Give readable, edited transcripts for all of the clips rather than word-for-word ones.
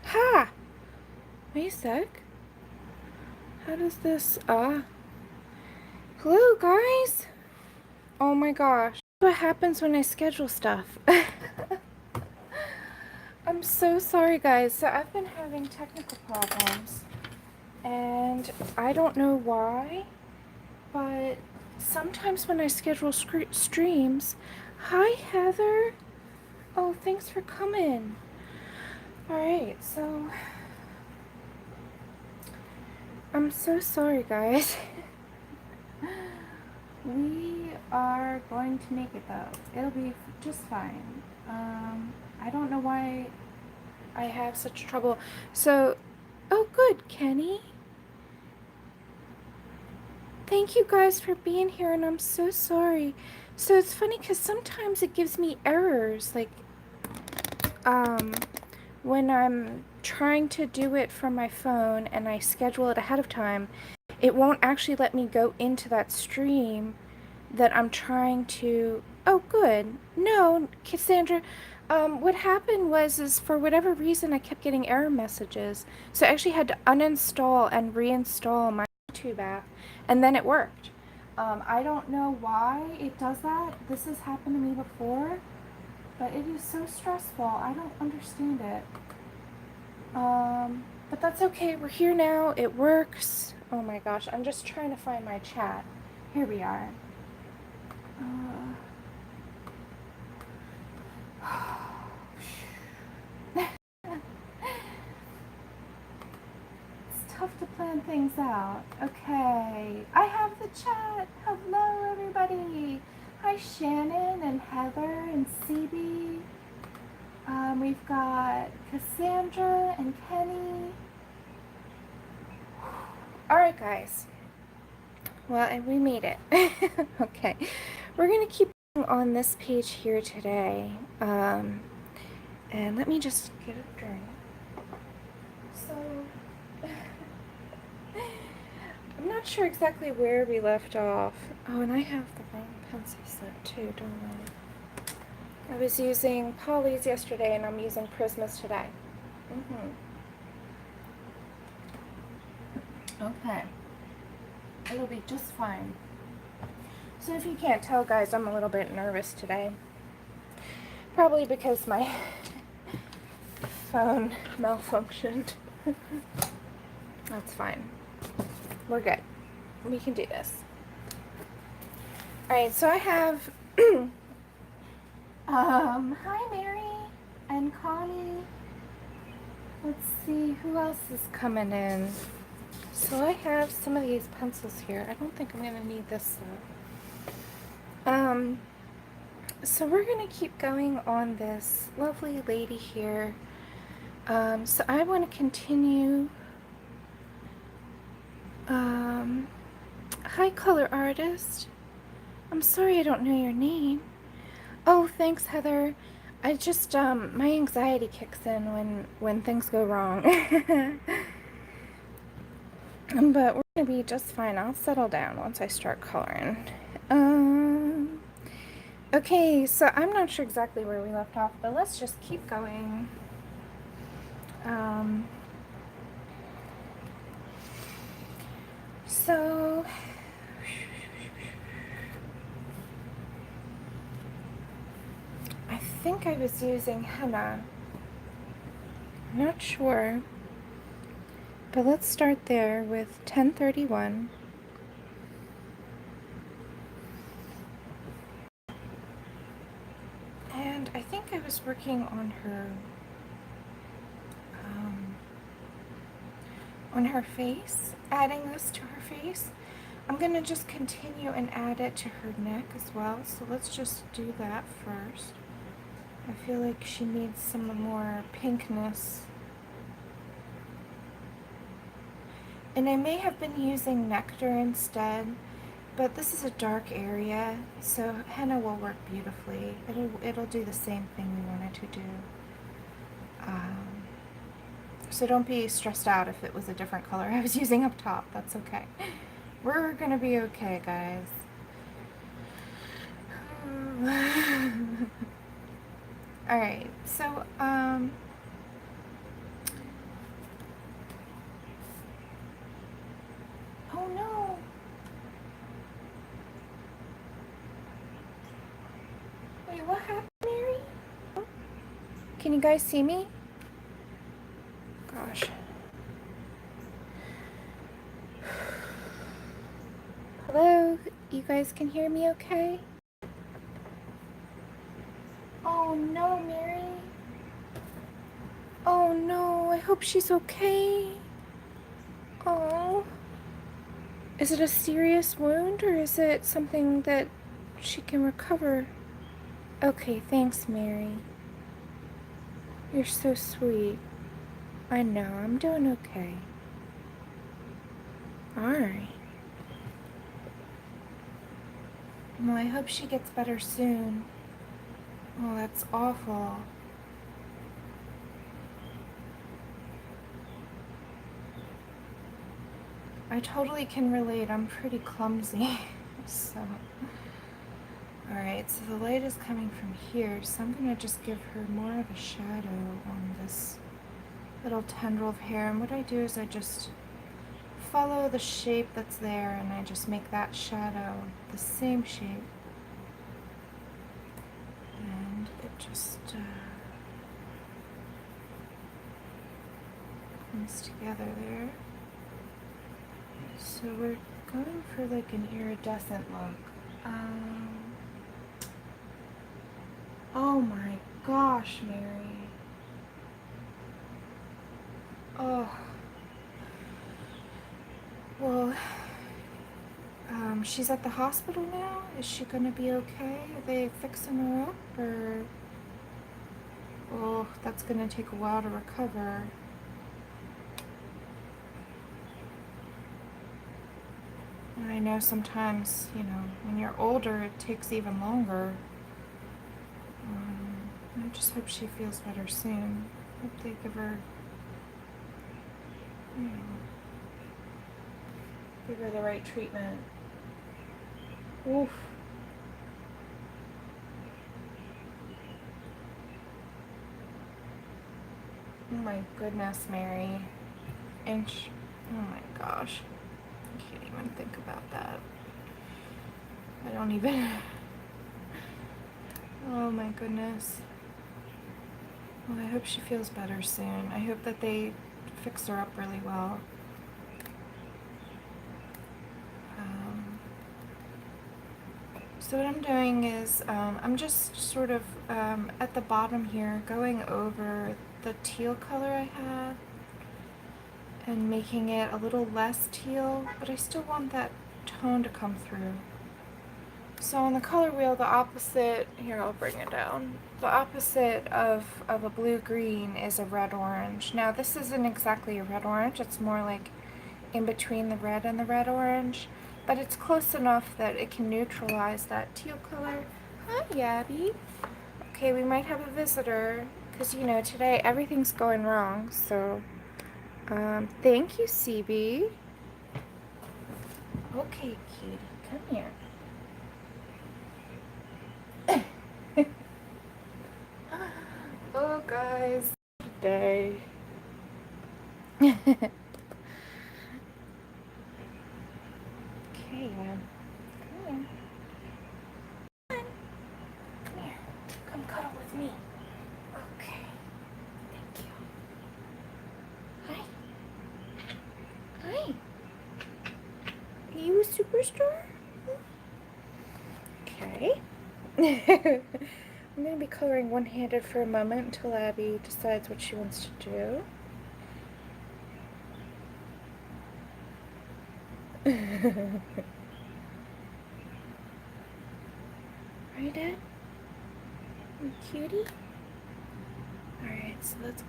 Ha! Wait a sec. How does this, hello guys? Oh my gosh. What happens when I schedule stuff? I'm so sorry guys. So I've been having technical problems and I don't know why, but sometimes when I schedule streams, hi Heather. Oh, thanks for coming. Alright, so I'm so sorry guys. We are going to make it though. It'll be just fine. I don't know why I have such trouble. So, oh good, Kenny. Thank you guys for being here, and I'm so sorry. So it's funny because sometimes it gives me errors, like, when I'm trying to do it from my phone and I schedule it ahead of time, it won't actually let me go into that stream that I'm trying to. Oh, good. No, Cassandra, what happened was for whatever reason I kept getting error messages. So I actually had to uninstall and reinstall my YouTube app, and then it worked. I don't know why it does that. This has happened to me before, but it is so stressful. I don't understand it. But that's okay. We're here now. It works. Oh my gosh, I'm just trying to find my chat. Here we are. It's tough to plan things out. Okay, I have the chat. Hello, everybody. Hi, Shannon and Heather and CB. We've got Cassandra and Kenny. All right, guys. Well, we made it. Okay, we're gonna keep on this page here today. And let me just get a drink. So, I'm not sure exactly where we left off. Oh, and I have the wrong pencil set too, don't I? I was using Polly's yesterday and I'm using Prisma's today. Okay. It'll be just fine. So if you can't tell, guys, I'm a little bit nervous today. Probably because my phone malfunctioned. That's fine. We're good. We can do this. Alright, so I have hi Mary and Connie. Let's see who else is coming in. So I have some of these pencils here. I don't think I'm gonna need this though. So we're gonna keep going on this lovely lady here. So I want to continue. Hi, color artist. I'm sorry I don't know your name. Oh, thanks, Heather. I just, my anxiety kicks in when things go wrong. But we're gonna be just fine. I'll settle down once I start coloring. Okay, so I'm not sure exactly where we left off, but let's just keep going. So I think I was using Hanna. I'm not sure. But let's start there with 1031. And I think I was working on her face, adding this to her face. I'm going to just continue and add it to her neck as well. So let's just do that first. I feel like she needs some more pinkness. And I may have been using nectar instead, but this is a dark area, so henna will work beautifully. It'll do the same thing we wanted to do. So don't be stressed out if it was a different color I was using up top. That's okay. We're gonna be okay, guys. Alright, so Can you guys see me? Gosh. Hello? You guys can hear me okay? Oh no, Mary. Oh no, I hope she's okay. Oh. Is it a serious wound or is it something that she can recover? Okay, thanks, Mary. You're so sweet. I know, I'm doing okay. Alright. Well, I hope she gets better soon. Oh, that's awful. I totally can relate. I'm pretty clumsy. So, alright, so the light is coming from here, so I'm gonna just give her more of a shadow on this little tendril of hair. And what I do is I just follow the shape that's there and I just make that shadow the same shape. And it just comes together there. So we're going for like an iridescent look. Oh my gosh, Mary. Oh. Well, she's at the hospital now. Is she gonna be okay? Are they fixing her up or? Oh, that's gonna take a while to recover. And I know sometimes, you know, when you're older, it takes even longer. I just hope she feels better soon. Hope they give her, you know, give her the right treatment. Oof. Oh my goodness, Mary. Inch. Oh my gosh. I can't even think about that. I don't even. Oh my goodness. Well, I hope she feels better soon. I hope that they fix her up really well. So what I'm doing is I'm just sort of at the bottom here going over the teal color I have and making it a little less teal, but I still want that tone to come through. So on the color wheel, the opposite, here I'll bring it down, the opposite of a blue-green is a red-orange. Now this isn't exactly a red-orange, it's more like in between the red and the red-orange, but it's close enough that it can neutralize that teal color. Hi, Abby. Okay, we might have a visitor, because you know, today everything's going wrong, so thank you, CB. Okay, cutie, come here. Oh, guys, today. Okay, come here. Come here. Come cuddle with me. Okay. Thank you. Hi. Hi. Are you a superstar? Okay. I'm going to be coloring one-handed for a moment until Abby decides what she wants to do. Right, Dad? You cutie? Alright, so let's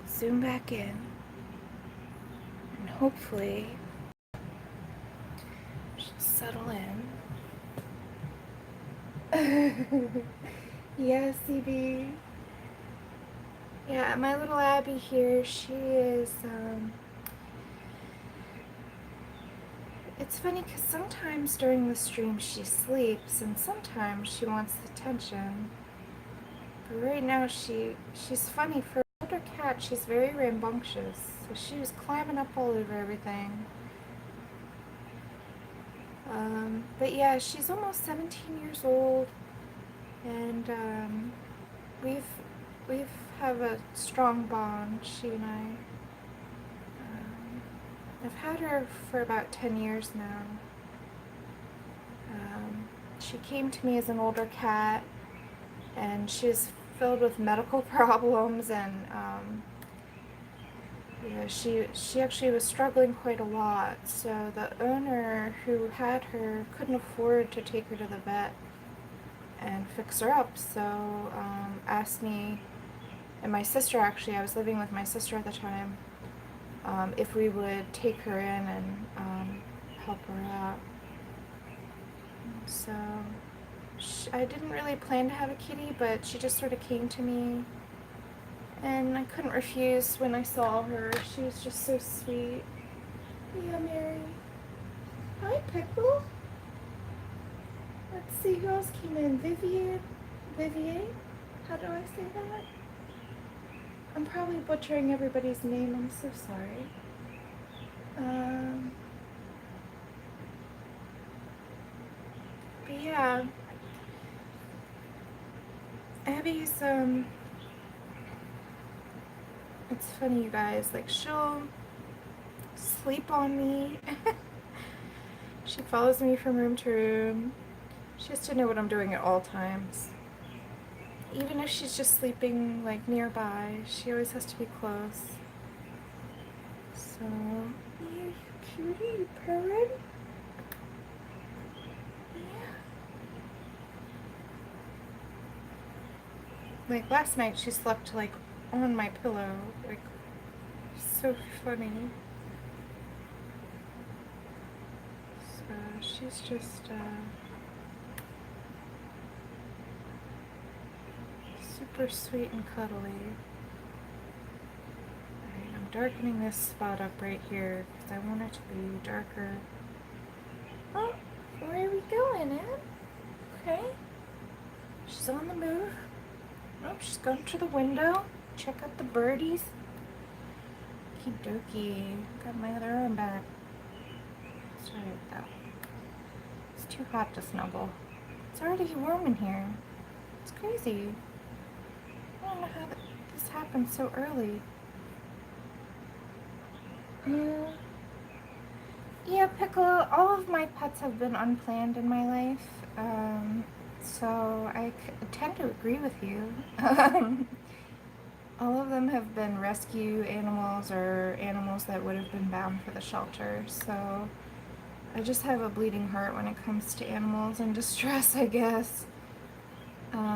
zoom back in. And hopefully she'll settle in. Yeah, CB. Yeah, my little Abby here, she is, it's funny because sometimes during the stream she sleeps and sometimes she wants attention. But right now she's funny. For an older cat, she's very rambunctious. So she was climbing up all over everything. But yeah, she's almost 17 years old. And we've have a strong bond, she and I. I've had her for about 10 years now. She came to me as an older cat, and she was filled with medical problems, and yeah, she actually was struggling quite a lot. So the owner who had her couldn't afford to take her to the vet and fix her up, so asked me and my sister, actually, I was living with my sister at the time, if we would take her in and help her out. So I didn't really plan to have a kitty, but she just sort of came to me, and I couldn't refuse when I saw her. She was just so sweet. Yeah, Mary. Hi, Pickle. Let's see who else came in. Vivian? How do I say that? I'm probably butchering everybody's name. I'm so sorry. But yeah, Abby's, it's funny, you guys, like, she'll sleep on me. She follows me from room to room. She has to know what I'm doing at all times. Even if she's just sleeping, like, nearby, she always has to be close. So, yeah, you cutie, you purring? Yeah. Like, last night she slept, like, on my pillow. Like, so funny. So, she's just, super sweet and cuddly. Alright, I'm darkening this spot up right here because I want it to be darker. Oh, where are we going, Anne? Okay. She's on the move. Oh, she's going to the window. Check out the birdies. Okie dokie. Got my other arm back. Let's try it though. It's too hot to snuggle. It's already warm in here. It's crazy. I don't know how this happened so early. Yeah, Pickle, all of my pets have been unplanned in my life, so I tend to agree with you. All of them have been rescue animals or animals that would have been bound for the shelter, so I just have a bleeding heart when it comes to animals in distress, I guess.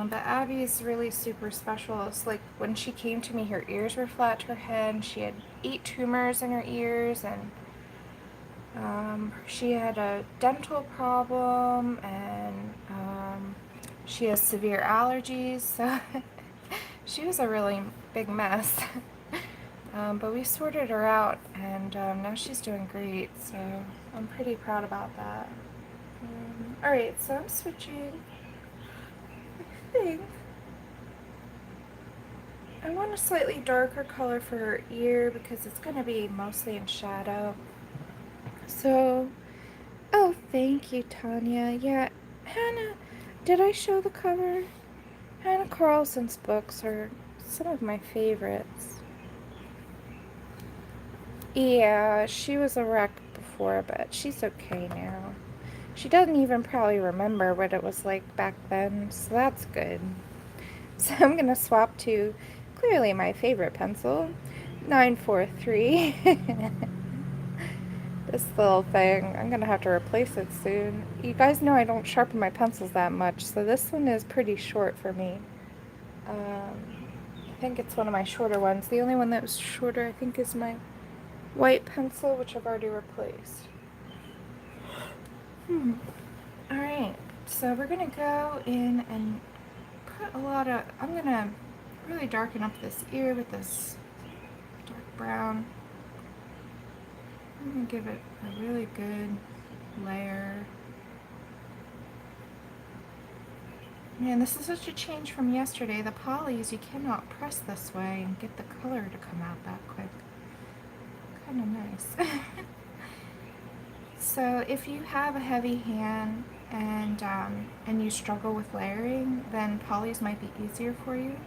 But Abby is really super special. It's like when she came to me, her ears were flat to her head, she had 8 tumors in her ears, and she had a dental problem, and she has severe allergies, so she was a really big mess. But we sorted her out, and now she's doing great, so I'm pretty proud about that. Alright, so I'm switching. I think I want a slightly darker color for her ear because it's going to be mostly in shadow. So, oh, thank you, Tanya. Yeah, Hanna, did I show the cover? Hanna Karlzon's books are some of my favorites. Yeah, she was a wreck before, but she's okay now. She doesn't even probably remember what it was like back then, so that's good. So I'm going to swap to clearly my favorite pencil, 943. This little thing, I'm going to have to replace it soon. You guys know I don't sharpen my pencils that much, so this one is pretty short for me. I think it's one of my shorter ones. The only one that was shorter, I think, is my white pencil, which I've already replaced. Alright, so we're going to go in and put a lot of, I'm going to really darken up this ear with this dark brown. I'm going to give it a really good layer. Man, this is such a change from yesterday. The polys, you cannot press this way and get the color to come out that quick. Kind of nice. So if you have a heavy hand and you struggle with layering, then polys might be easier for you.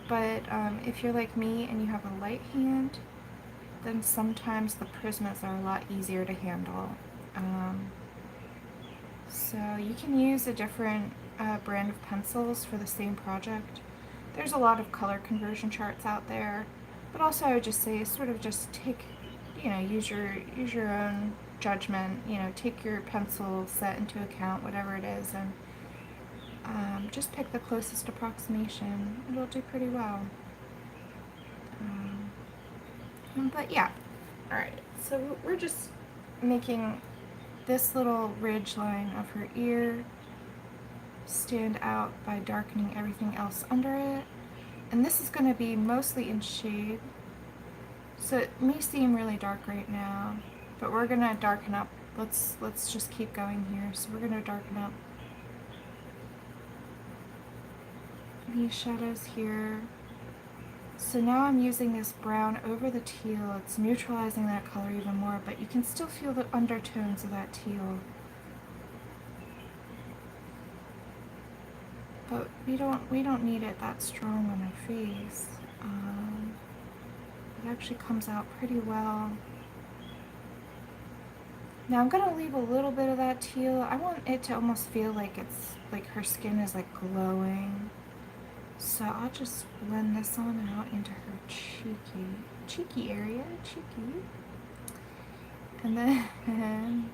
but if you're like me and you have a light hand, then sometimes the Prismas are a lot easier to handle. So you can use a different brand of pencils for the same project. There's a lot of color conversion charts out there, but also I would just say sort of just take, use your own judgment, take your pencil set into account, whatever it is, and just pick the closest approximation. It'll do pretty well. But yeah, alright, so we're just making this little ridge line of her ear stand out by darkening everything else under it. And this is going to be mostly in shade, so it may seem really dark right now, but we're going to darken up. Let's just keep going here. So we're going to darken up these shadows here. So now I'm using this brown over the teal. It's neutralizing that color even more, but you can still feel the undertones of that teal. But we don't need it that strong on her face. It actually comes out pretty well. Now I'm gonna leave a little bit of that teal. I want it to almost feel like it's like her skin is like glowing. So I'll just blend this on out into her cheeky area, cheeky. And then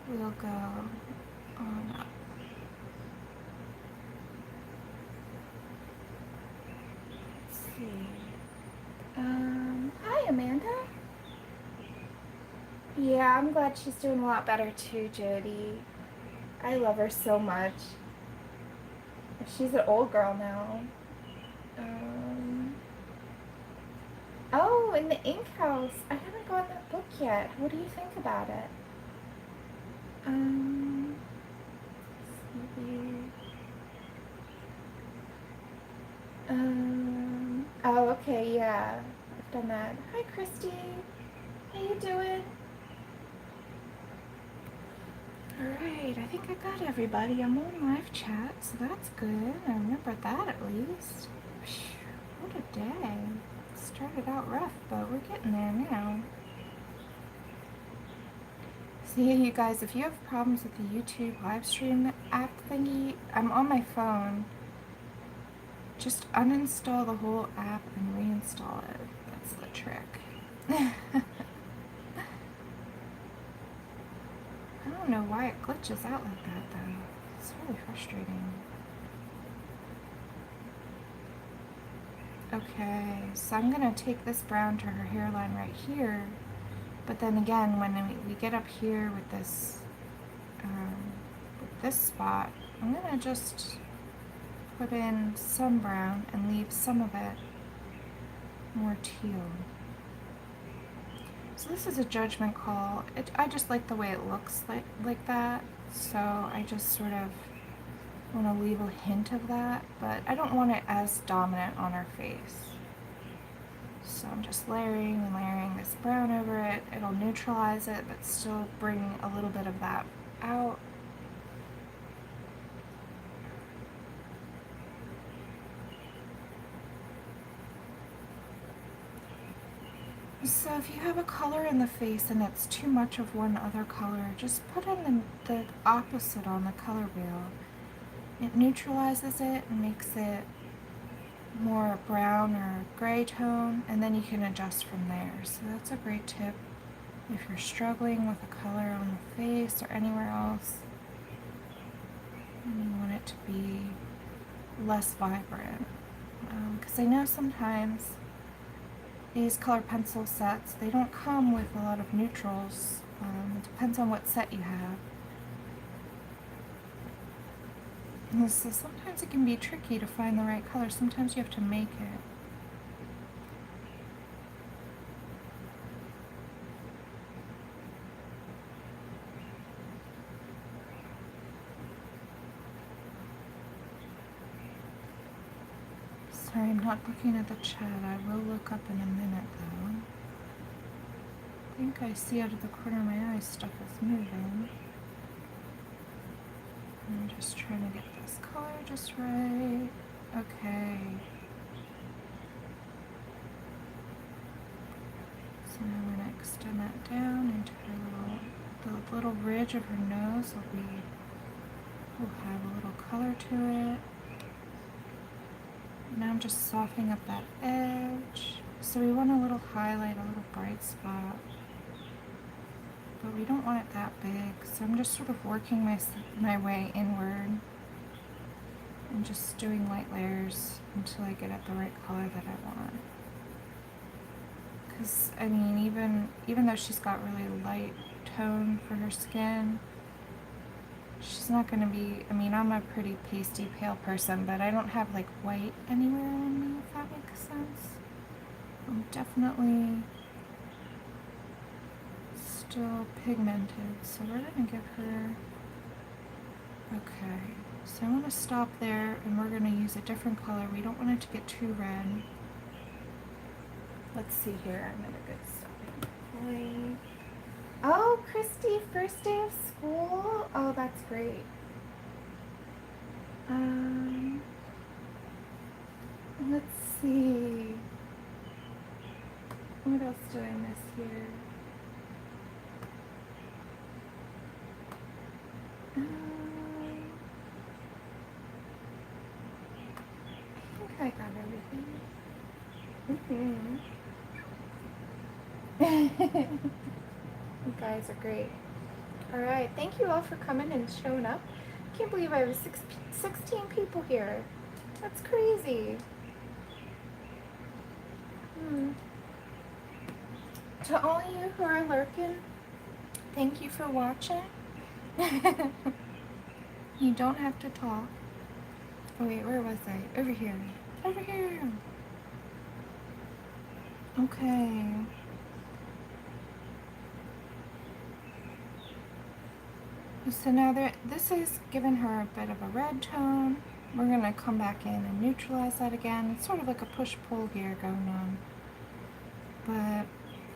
we'll go on up. Let's see. Hi Amanda. Yeah, I'm glad she's doing a lot better too, Jody. I love her so much. She's an old girl now. Oh, in the ink house. I haven't gotten that book yet. What do you think about it? Oh, okay, yeah. I've done that. Hi, Christy. How you doing? Alright, I think I got everybody. I'm on live chat, so that's good. I remember that at least. What a day. It started out rough, but we're getting there now. So yeah, you guys, if you have problems with the YouTube live stream app thingy, I'm on my phone. Just uninstall the whole app and reinstall it. That's the trick. I don't know why it glitches out like that though. It's really frustrating. Okay, so I'm gonna take this brown to her hairline right here, but then again, when we get up here with this spot, I'm gonna just put in some brown and leave some of it more teal. So this is a judgment call. I just like the way it looks like that, so I just sort of want to leave a hint of that, but I don't want it as dominant on her face. So I'm just layering and layering this brown over it. It'll neutralize it, but still bring a little bit of that out. So if you have a color in the face and it's too much of one other color, just put in the opposite on the color wheel. It neutralizes it and makes it more brown or gray tone, and then you can adjust from there. So that's a great tip if you're struggling with a color on the face or anywhere else and you want it to be less vibrant. Because I know sometimes these color pencil sets, they don't come with a lot of neutrals. It depends on what set you have. And so sometimes it can be tricky to find the right color. Sometimes you have to make it. Sorry, I'm not looking at the chat. I will look up in a minute though. I think I see out of the corner of my eye stuff is moving. I'm just trying to get this color just right. Okay. now I'm going to extend that down into her the little ridge of her nose will have a little color to it. Now I'm just softening up that edge. So we want a little highlight, a little bright spot, but we don't want it that big. So I'm just sort of working my way inward and just doing light layers until I get at the right color that I want. Because, I mean, even though she's got really light tone for her skin, she's not going to be, I mean, I'm a pretty pasty pale person, but I don't have like white anywhere on me, if that makes sense. I'm definitely still pigmented, so we're going to give her, okay, so I want to stop there and we're going to use a different color. We don't want it to get too red. Let's see here, I'm at a good stopping point. Oh, Christy, first day of school? Oh, that's great. Let's see. What else did I miss here? I think I got everything. You guys are great. Alright, thank you all for coming and showing up. I can't believe I have 16 people here. That's crazy. To all you who are lurking, thank you for watching. You don't have to talk. Oh wait, where was I? Over here. Over here. Okay. So now this is giving her a bit of a red tone. We're going to come back in and neutralize that again. It's sort of like a push-pull here going on. But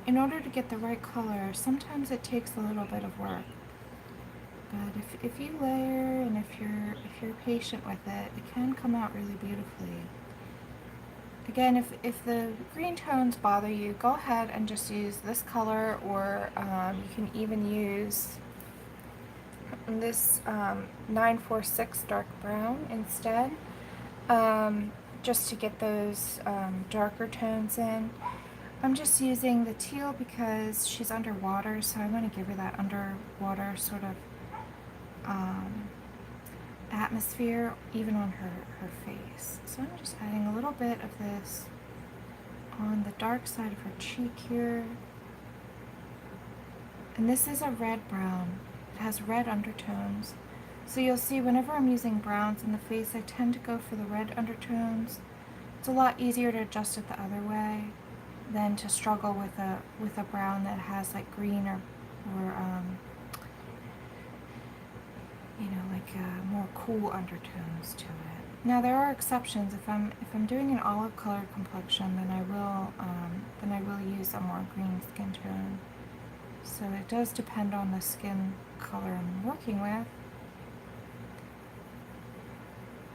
in order to get the right color, sometimes it takes a little bit of work. But if you layer and if you're patient with it, it can come out really beautifully. Again, if the green tones bother you, go ahead and just use this color, or you can even use this 946 dark brown instead, just to get those darker tones in. I'm just using the teal because she's underwater, so I want to give her that underwater sort of atmosphere even on her face. So I'm just adding a little bit of this on the dark side of her cheek here. And this is a red brown. It has red undertones. So you'll see whenever I'm using browns in the face, I tend to go for the red undertones. It's a lot easier to adjust it the other way than to struggle with a brown that has like green or you know, like more cool undertones to it. Now there are exceptions. If I'm doing an olive colored complexion, then I will use a more green skin tone. So it does depend on the skin color I'm working with.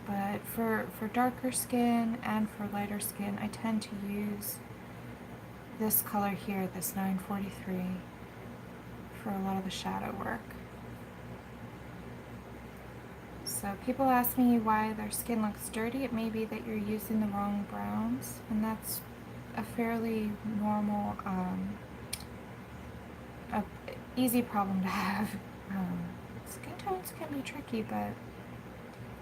But for darker skin and for lighter skin, I tend to use this color here, this 943, for a lot of the shadow work. So people ask me why their skin looks dirty. It may be that you're using the wrong browns, and that's a fairly normal, easy problem to have. Skin tones can be tricky, but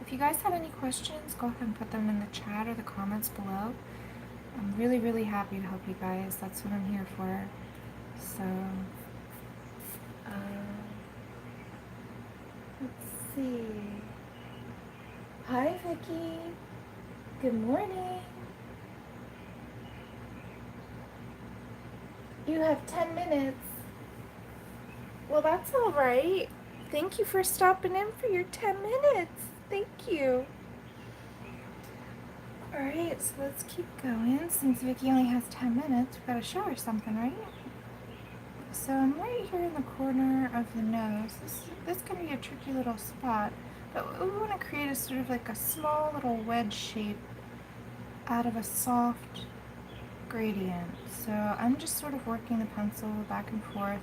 if you guys have any questions, go ahead and put them in the chat or the comments below. I'm really, really happy to help you guys. That's what I'm here for. So, let's see. Hi, Vicky. Good morning. You have 10 minutes. Well, that's all right. Thank you for stopping in for your 10 minutes. Thank you. Alright, so let's keep going. Since Vicky only has 10 minutes, we've got to show her something, right? So I'm right here in the corner of the nose. This can be a tricky little spot, but what we want to create is sort of like a small little wedge shape out of a soft gradient. So I'm just sort of working the pencil back and forth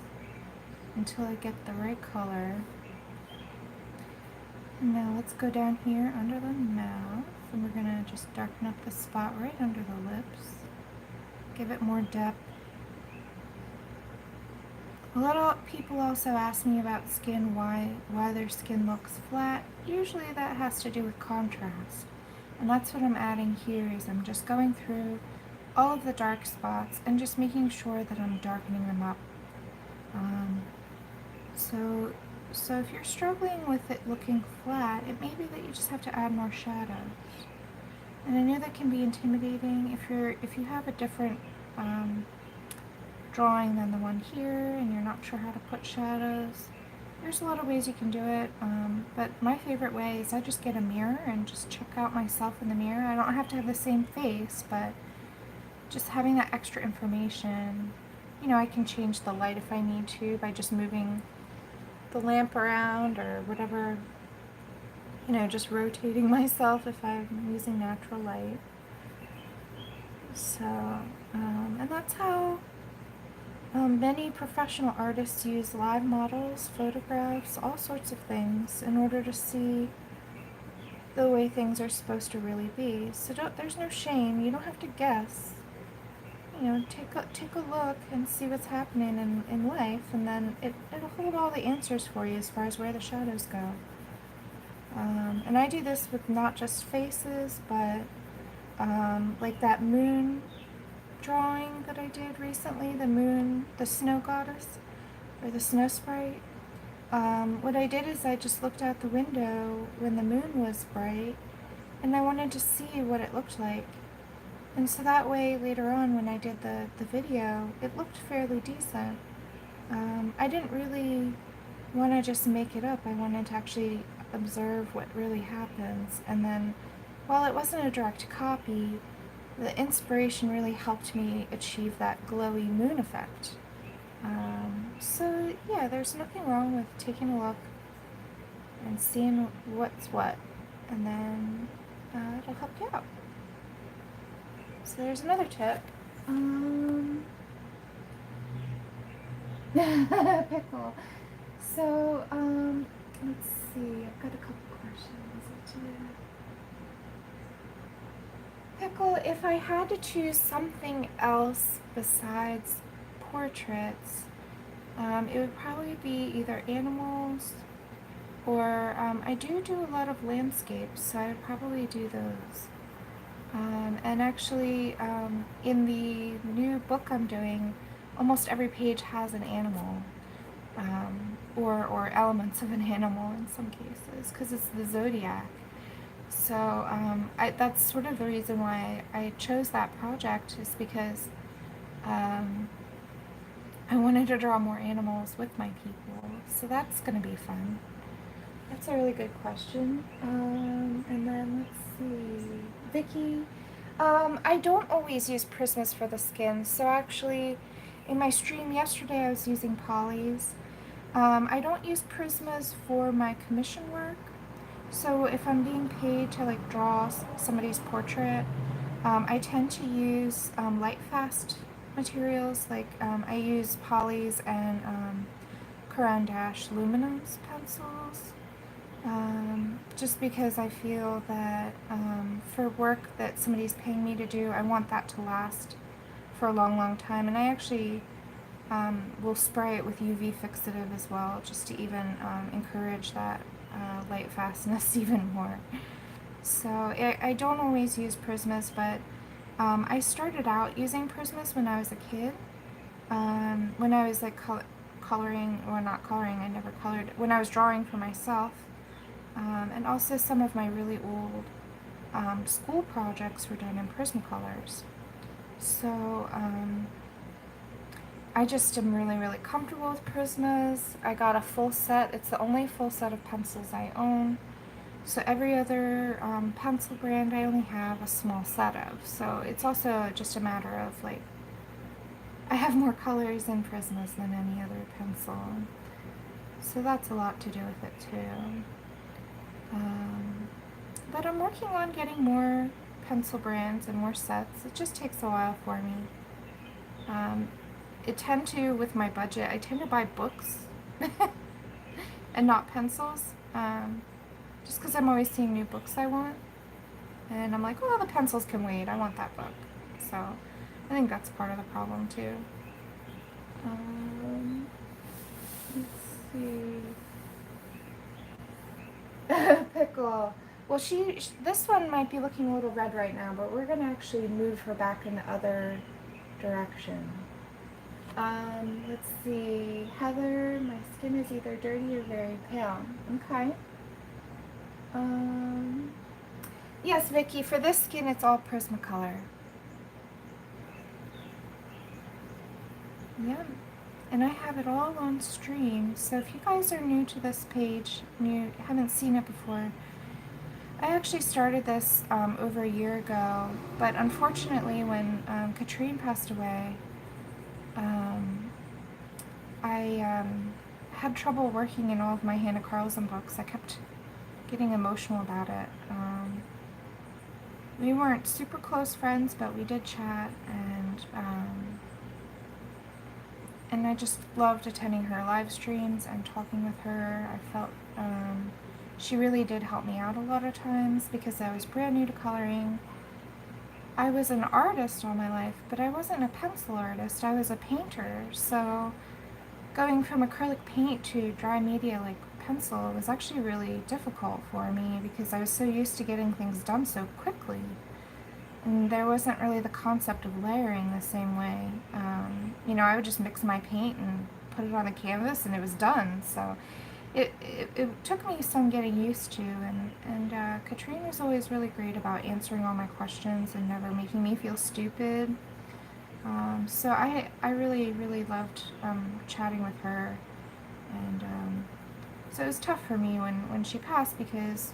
until I get the right color. And now let's go down here under the mouth, and we're going to just darken up the spot right under the lips. Give it more depth. A lot of people also ask me about skin, why their skin looks flat. Usually that has to do with contrast. And that's what I'm adding here, is I'm just going through all of the dark spots and just making sure that I'm darkening them up. So if you're struggling with it looking flat, it may be that you just have to add more shadows. And I know that can be intimidating if you have a different drawing than the one here and you're not sure how to put shadows. There's a lot of ways you can do it, but my favorite way is I just get a mirror and just check out myself in the mirror. I don't have to have the same face, but just having that extra information, you know, I can change the light if I need to by just moving the lamp around or whatever, you know, just rotating myself if I'm using natural light. So, and that's how many professional artists use live models, photographs, all sorts of things in order to see the way things are supposed to really be. So there's no shame. You don't have to guess. You know, take a look and see what's happening in life, and then it'll hold all the answers for you as far as where the shadows go. And I do this with not just faces, but like that moon drawing that I did recently, the moon, the snow goddess, or the snow sprite. What I did is I just looked out the window when the moon was bright, and I wanted to see what it looked like. And so that way, later on, when I did the video, it looked fairly decent. I didn't really want to just make it up. I wanted to actually observe what really happens. And then, while it wasn't a direct copy, the inspiration really helped me achieve that glowy moon effect. So yeah, there's nothing wrong with taking a look and seeing what's what, and then it'll help you out. So there's another tip. Pickle. So, let's see, I've got a couple questions. Pickle, if I had to choose something else besides portraits, it would probably be either animals or I do a lot of landscapes, so I would probably do those. And actually, in the new book I'm doing, almost every page has an animal, or elements of an animal in some cases, because it's the zodiac. So that's sort of the reason why I chose that project, is because I wanted to draw more animals with my people. So that's going to be fun. That's a really good question. And then let's see, Vicky. I don't always use Prismas for the skin. So actually, in my stream yesterday, I was using polys. I don't use Prismas for my commission work. So if I'm being paid to like draw somebody's portrait, I tend to use light fast materials. Like I use polys and Caran d'Ache luminance pencils. Just because I feel that for work that somebody's paying me to do, I want that to last for a long, long time. And I actually will spray it with UV fixative as well, just to even encourage that light fastness even more. So I don't always use Prismas, but I started out using Prismas when I was a kid. When I was like coloring, or not coloring, I never colored, when I was drawing for myself. And also some of my really old school projects were done in Prismacolors. So I just am really, really comfortable with Prismas. I got a full set. It's the only full set of pencils I own. So every other pencil brand I only have a small set of. So it's also just a matter of like, I have more colors in Prismas than any other pencil. So that's a lot to do with it too. But I'm working on getting more pencil brands and more sets. It just takes a while for me. I tend to, with my budget, I tend to buy books and not pencils, just because I'm always seeing new books I want. And I'm like, well, the pencils can wait. I want that book. So I think that's part of the problem too. Let's see. Pickle. Well, this one might be looking a little red right now, but we're gonna actually move her back in the other direction. Let's see. Heather, my skin is either dirty or very pale. Okay. Yes, Vicky, for this skin, it's all Prismacolor. Yeah. And I have it all on stream, so if you guys are new to this page and you haven't seen it before, I actually started this over a year ago, but unfortunately when Katrine passed away, I had trouble working in all of my Hanna Karlzon books. I kept getting emotional about it. We weren't super close friends, but we did chat, and I just loved attending her live streams and talking with her. I felt she really did help me out a lot of times because I was brand new to coloring. I was an artist all my life, but I wasn't a pencil artist. I was a painter, so going from acrylic paint to dry media like pencil was actually really difficult for me because I was so used to getting things done so quickly. And there wasn't really the concept of layering the same way. You know, I would just mix my paint and put it on the canvas and it was done. So it took me some getting used to, and Katrine was always really great about answering all my questions and never making me feel stupid. So I really, really loved chatting with her, and so it was tough for me when she passed because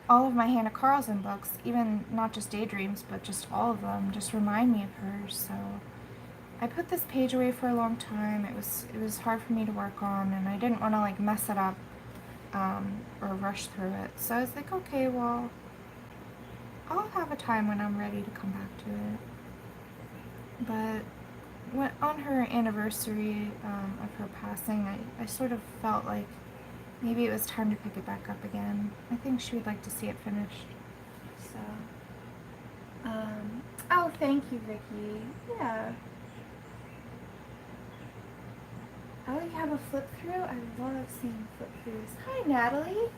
all of my Hanna Karlzon books, even not just Daydreams, but just all of them, just remind me of her. So I put this page away for a long time. It was hard for me to work on, and I didn't want to like mess it up or rush through it. So I was like, okay, well, I'll have a time when I'm ready to come back to it. But on her anniversary of her passing, I sort of felt like maybe it was time to pick it back up again. I think she would like to see it finished. So, oh, thank you, Vicky. Yeah. Oh, you have a flip through? I love seeing flip throughs. Hi, Natalie.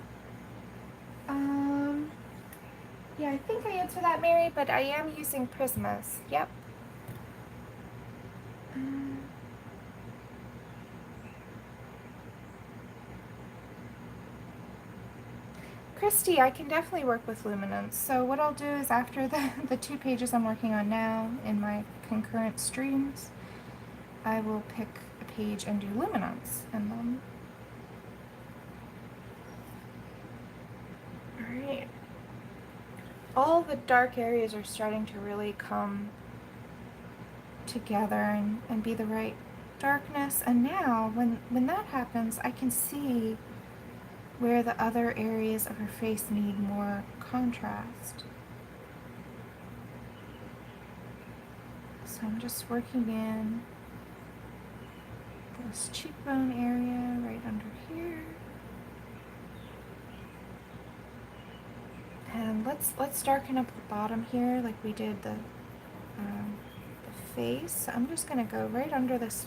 Yeah, I think I answered that, Mary, but I am using Prismas. Yep. Christy, I can definitely work with luminance. So what I'll do is after the 2 pages I'm working on now in my concurrent streams, I will pick a page and do luminance in them. Alright. All the dark areas are starting to really come together and be the right darkness. And now, when that happens, I can see where the other areas of her face need more contrast. So I'm just working in this cheekbone area right under here. And let's darken up the bottom here like we did the face. So I'm just going to go right under this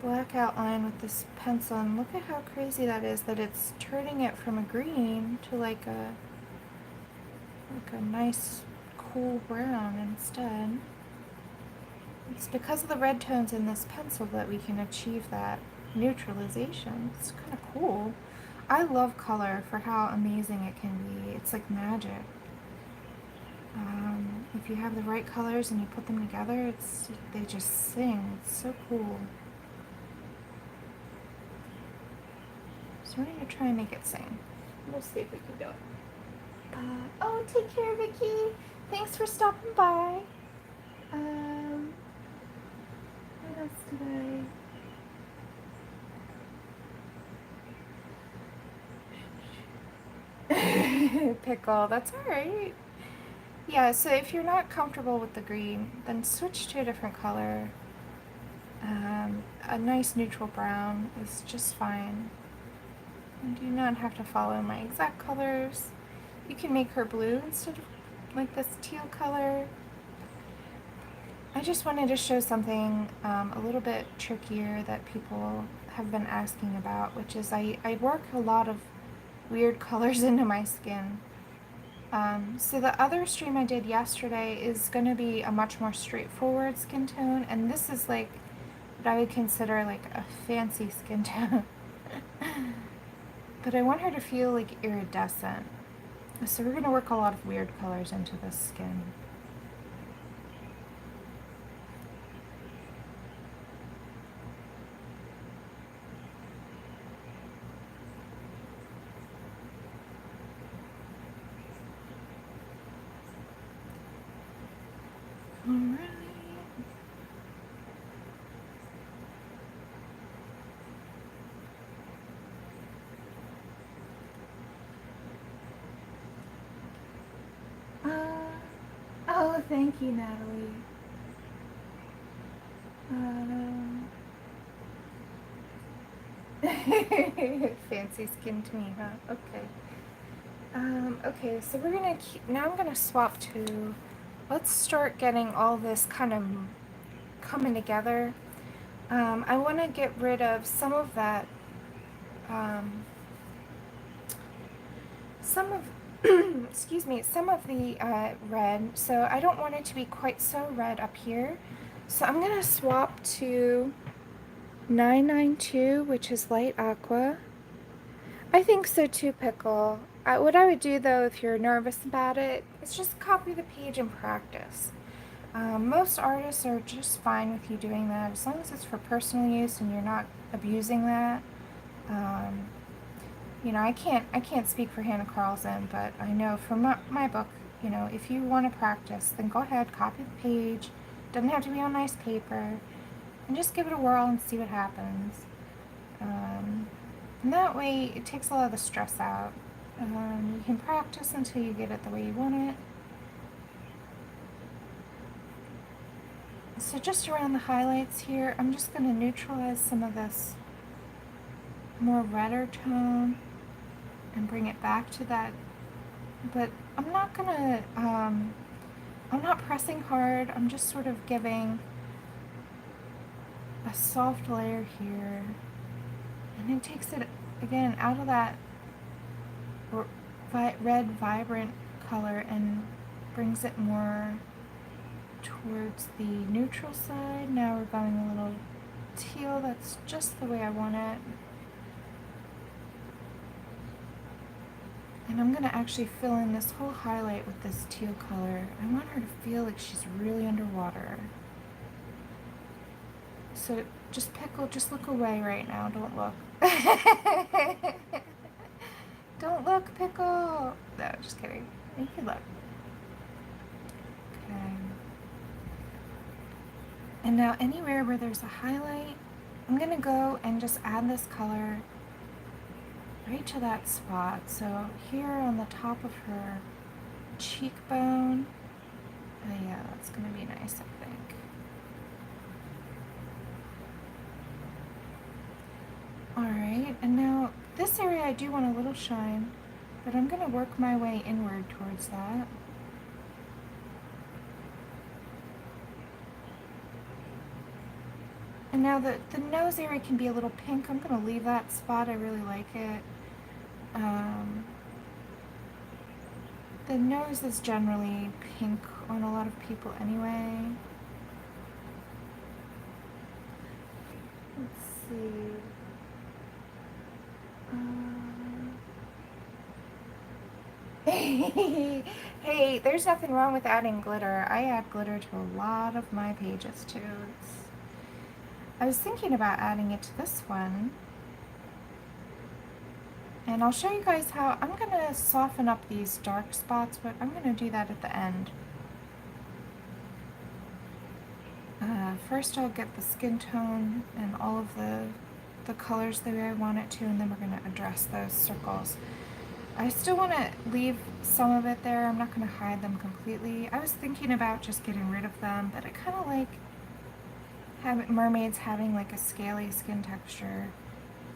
black outline with this pencil, and look at how crazy that is, that it's turning it from a green to like a nice cool brown instead. It's because of the red tones in this pencil that we can achieve that neutralization. It's kind of cool. I love color for how amazing it can be. It's like magic. If you have the right colors and you put them together, they just sing. It's so cool. So we're going to try and make it sing. We'll see if we can do it. Oh, take care, Vicky. Thanks for stopping by. What else did Pickle, that's alright. Yeah, so if you're not comfortable with the green, then switch to a different color. A nice neutral brown is just fine. You do not have to follow my exact colors. You can make her blue instead of like this teal color. I just wanted to show something a little bit trickier that people have been asking about, which is I work a lot of weird colors into my skin. So the other stream I did yesterday is going to be a much more straightforward skin tone, and this is like what I would consider like a fancy skin tone. But I want her to feel like iridescent. So we're going to work a lot of weird colors into this skin. Alright. Oh, thank you, Natalie. Fancy skin to me, huh? Okay. Okay, so we're gonna now I'm gonna swap to, let's start getting all this kind of coming together. I want to get rid of some of that, some of, excuse me, some of the red, so I don't want it to be quite so red up here. So I'm gonna swap to 992, which is light aqua. I think so too, Pickle. What I would do though, if you're nervous about it, is just copy the page and practice. Most artists are just fine with you doing that as long as it's for personal use and you're not abusing that. You know, I can't speak for Hanna Karlzon, but I know from my book, you know, if you want to practice, then go ahead, copy the page. Doesn't have to be on nice paper, and just give it a whirl and see what happens. And that way, it takes a lot of the stress out. You can practice until you get it the way you want it. So just around the highlights here, I'm just going to neutralize some of this more redder tone and bring it back to that. But I'm not going to, I'm not pressing hard. I'm just sort of giving a soft layer here. And it takes it, again, out of that red, vibrant color and brings it more towards the neutral side. Now we're going a little teal. That's just the way I want it. And I'm going to actually fill in this whole highlight with this teal color. I want her to feel like she's really underwater. So just Pickle, just look away right now. Don't look. Don't look, Pickle. No, just kidding. You can look. Okay. And now anywhere where there's a highlight, I'm going to go and just add this color right to that spot. So here on the top of her cheekbone, yeah, that's going to be nice, I think. Alright, and now this area I do want a little shine, but I'm going to work my way inward towards that. And now the nose area can be a little pink. I'm going to leave that spot. I really like it. The nose is generally pink on a lot of people anyway. Let's see. Hey, there's nothing wrong with adding glitter. I add glitter to a lot of my pages too. I was thinking about adding it to this one. And I'll show you guys how I'm going to soften up these dark spots, but I'm going to do that at the end. First I'll get the skin tone and all of the colors the way I want it to, and then we're going to address those circles. I still want to leave some of it there. I'm not going to hide them completely. I was thinking about just getting rid of them, but I kind of like mermaids having like a scaly skin texture.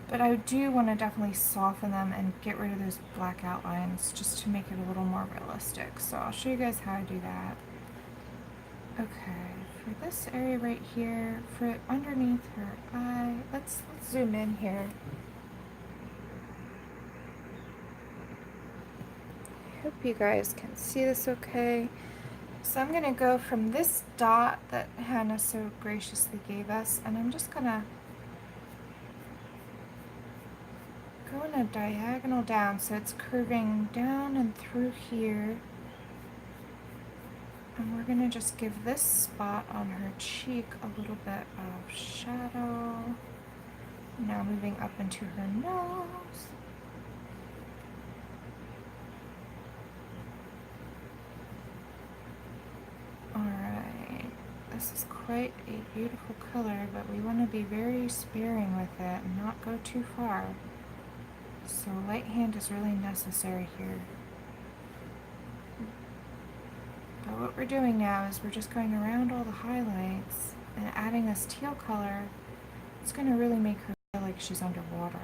But I do want to definitely soften them and get rid of those black outlines just to make it a little more realistic. So I'll show you guys how I do that. Okay, for this area right here, for underneath her eye, let's zoom in here. I hope you guys can see this okay. So I'm going to go from this dot that Hanna so graciously gave us, and I'm just going to go in a diagonal down, so it's curving down and through here. And we're going to just give this spot on her cheek a little bit of shadow. Now moving up into her nose. Alright, this is quite a beautiful color, but we want to be very sparing with it and not go too far. So light hand is really necessary here. But what we're doing now is we're just going around all the highlights and adding this teal color. It's going to really make her feel like she's underwater.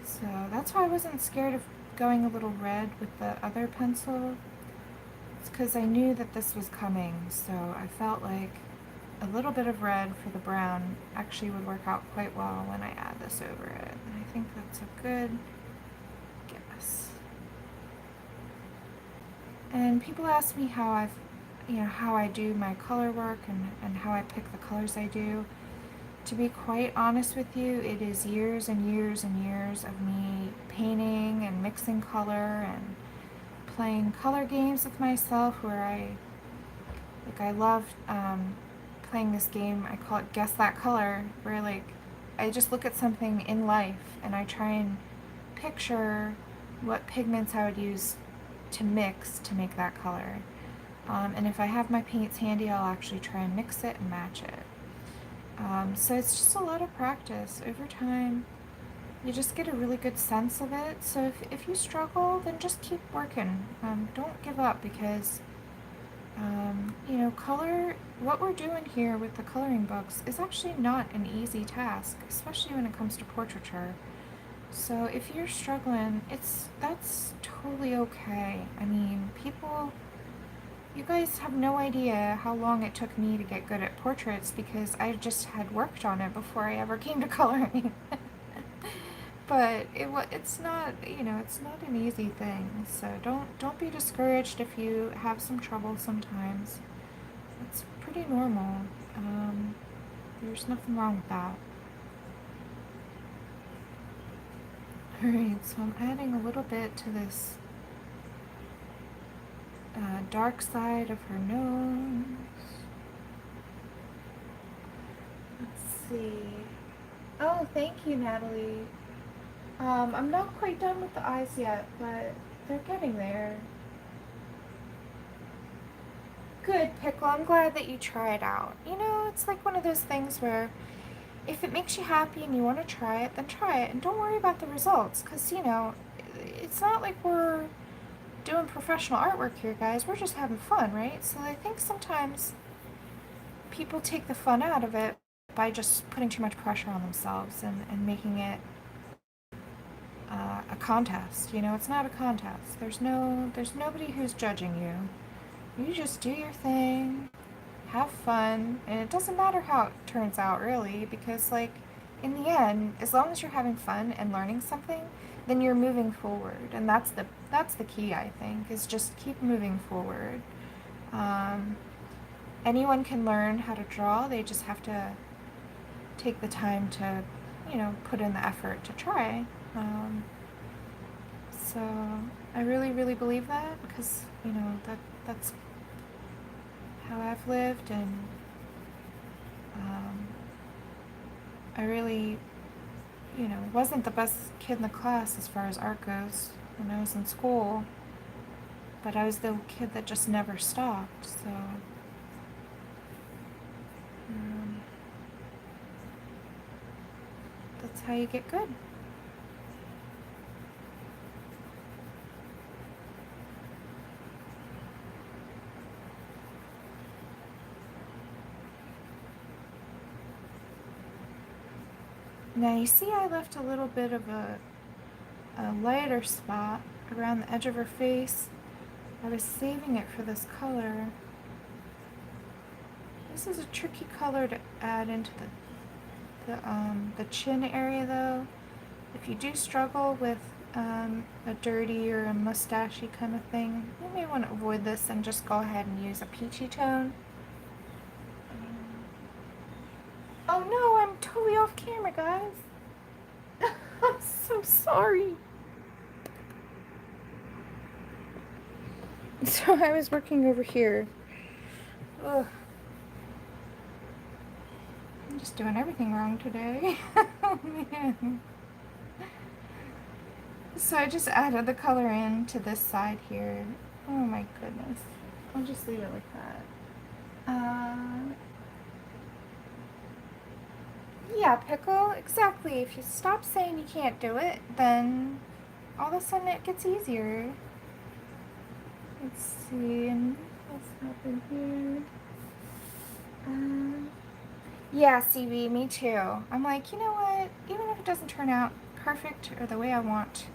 So that's why I wasn't scared of going a little red with the other pencil. It's because I knew that this was coming, so I felt like a little bit of red for the brown actually would work out quite well when I add this over it. And I think that's a good guess. And people ask me how how I do my color work and how I pick the colors I do. To be quite honest with you, it is years and years and years of me painting and mixing color and playing color games with myself where I love playing this game. I call it Guess That Color, where I just look at something in life and I try and picture what pigments I would use to mix to make that color. And if I have my paints handy, I'll actually try and mix it and match it. So it's just a lot of practice. Over time, you just get a really good sense of it. So if you struggle, then just keep working. Don't give up because, color, what we're doing here with the coloring books is actually not an easy task, especially when it comes to portraiture. So if you're struggling, that's totally okay. I mean, you guys have no idea how long it took me to get good at portraits because I just had worked on it before I ever came to coloring. But it's not, it's not an easy thing. So don't be discouraged if you have some trouble sometimes. It's pretty normal. There's nothing wrong with that. Alright, so I'm adding a little bit to this dark side of her nose. Let's see. Oh, thank you, Natalie. I'm not quite done with the eyes yet, but they're getting there. Good, Pickle. I'm glad that you tried out. It's like one of those things where if it makes you happy and you want to try it, then try it. And don't worry about the results, because, it's not like we're doing professional artwork here, guys. We're just having fun, right? So I think sometimes people take the fun out of it by just putting too much pressure on themselves and making it a contest. It's not a contest. There's nobody who's judging you. You just do your thing, have fun, and it doesn't matter how it turns out, really, because, in the end, as long as you're having fun and learning something, then you're moving forward, and that's the key, I think, is just keep moving forward. Anyone can learn how to draw. They just have to take the time to, put in the effort to try. So I really, really believe that because, that's how I've lived, and I really, wasn't the best kid in the class as far as art goes when I was in school, but I was the kid that just never stopped, so that's how you get good. Now you see I left a little bit of a lighter spot around the edge of her face. I was saving it for this color. This is a tricky color to add into the chin area though. If you do struggle with a dirty or a mustachy kind of thing, you may want to avoid this and just go ahead and use a peachy tone. Oh no, I'm totally off camera, guys. I'm so sorry. So I was working over here. Ugh. I'm just doing everything wrong today. Oh man. So I just added the color in to this side here. Oh my goodness. I'll just leave it like that. Yeah, Pickle, exactly. If you stop saying you can't do it, then all of a sudden it gets easier. Let's see, and what's happened here? Yeah, CB, me too. I'm like, you know what? Even if it doesn't turn out perfect or the way I want,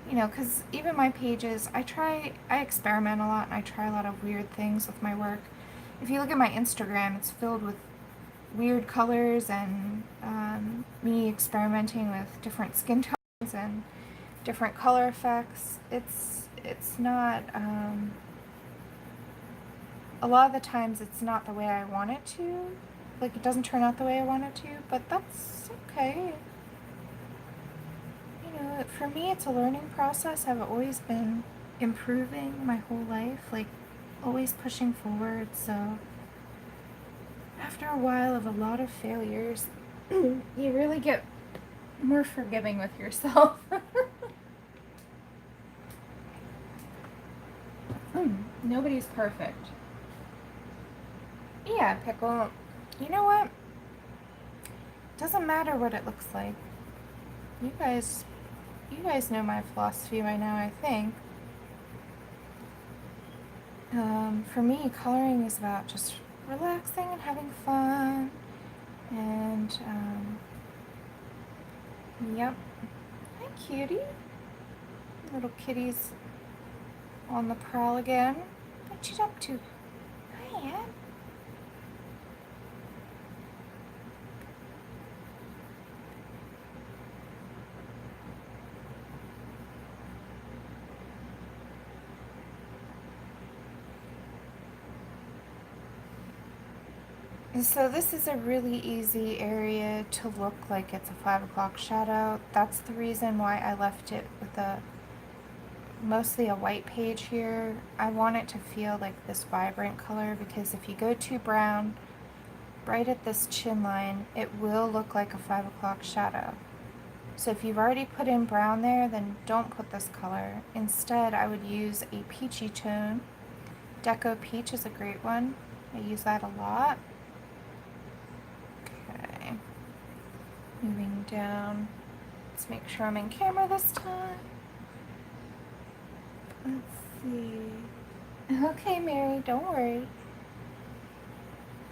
you know, because even my pages, I experiment a lot and I try a lot of weird things with my work. If you look at my Instagram, it's filled with weird colors and me experimenting with different skin tones and different color effects. It's not, a lot of the times it's not the way I want it to. Like, it doesn't turn out the way I want it to, but that's okay. You know, for me, it's a learning process. I've always been improving my whole life, like, always pushing forward, so after a while of a lot of failures, you really get more forgiving with yourself. Nobody's perfect. Yeah, Pickle, you know what? Doesn't matter what it looks like. You guys know my philosophy by now, I think. For me, coloring is about just relaxing and having fun. And, yep. Hi, cutie. Little kitty's on the prowl again. What you up to? Hi, Ann. And so this is a really easy area to look like it's a 5 o'clock shadow. That's the reason why I left it with mostly a white page here. I want it to feel like this vibrant color, because if you go too brown right at this chin line, it will look like a 5 o'clock shadow. So if you've already put in brown there, then don't put this color. Instead, I would use a peachy tone. Deco Peach is a great one. I use that a lot. Okay. Moving down. Let's make sure I'm in camera this time. Let's see. Okay, Mary, don't worry.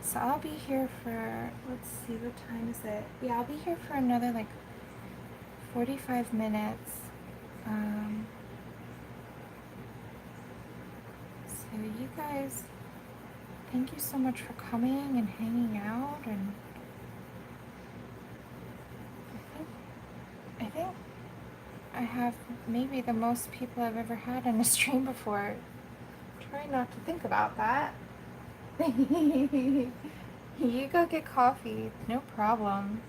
So I'll be here for, let's see, what time is it? Yeah, I'll be here for another like 45 minutes. So you guys, thank you so much for coming and hanging out, and I think I have maybe the most people I've ever had in a stream before. Try not to think about that. You go get coffee, no problem.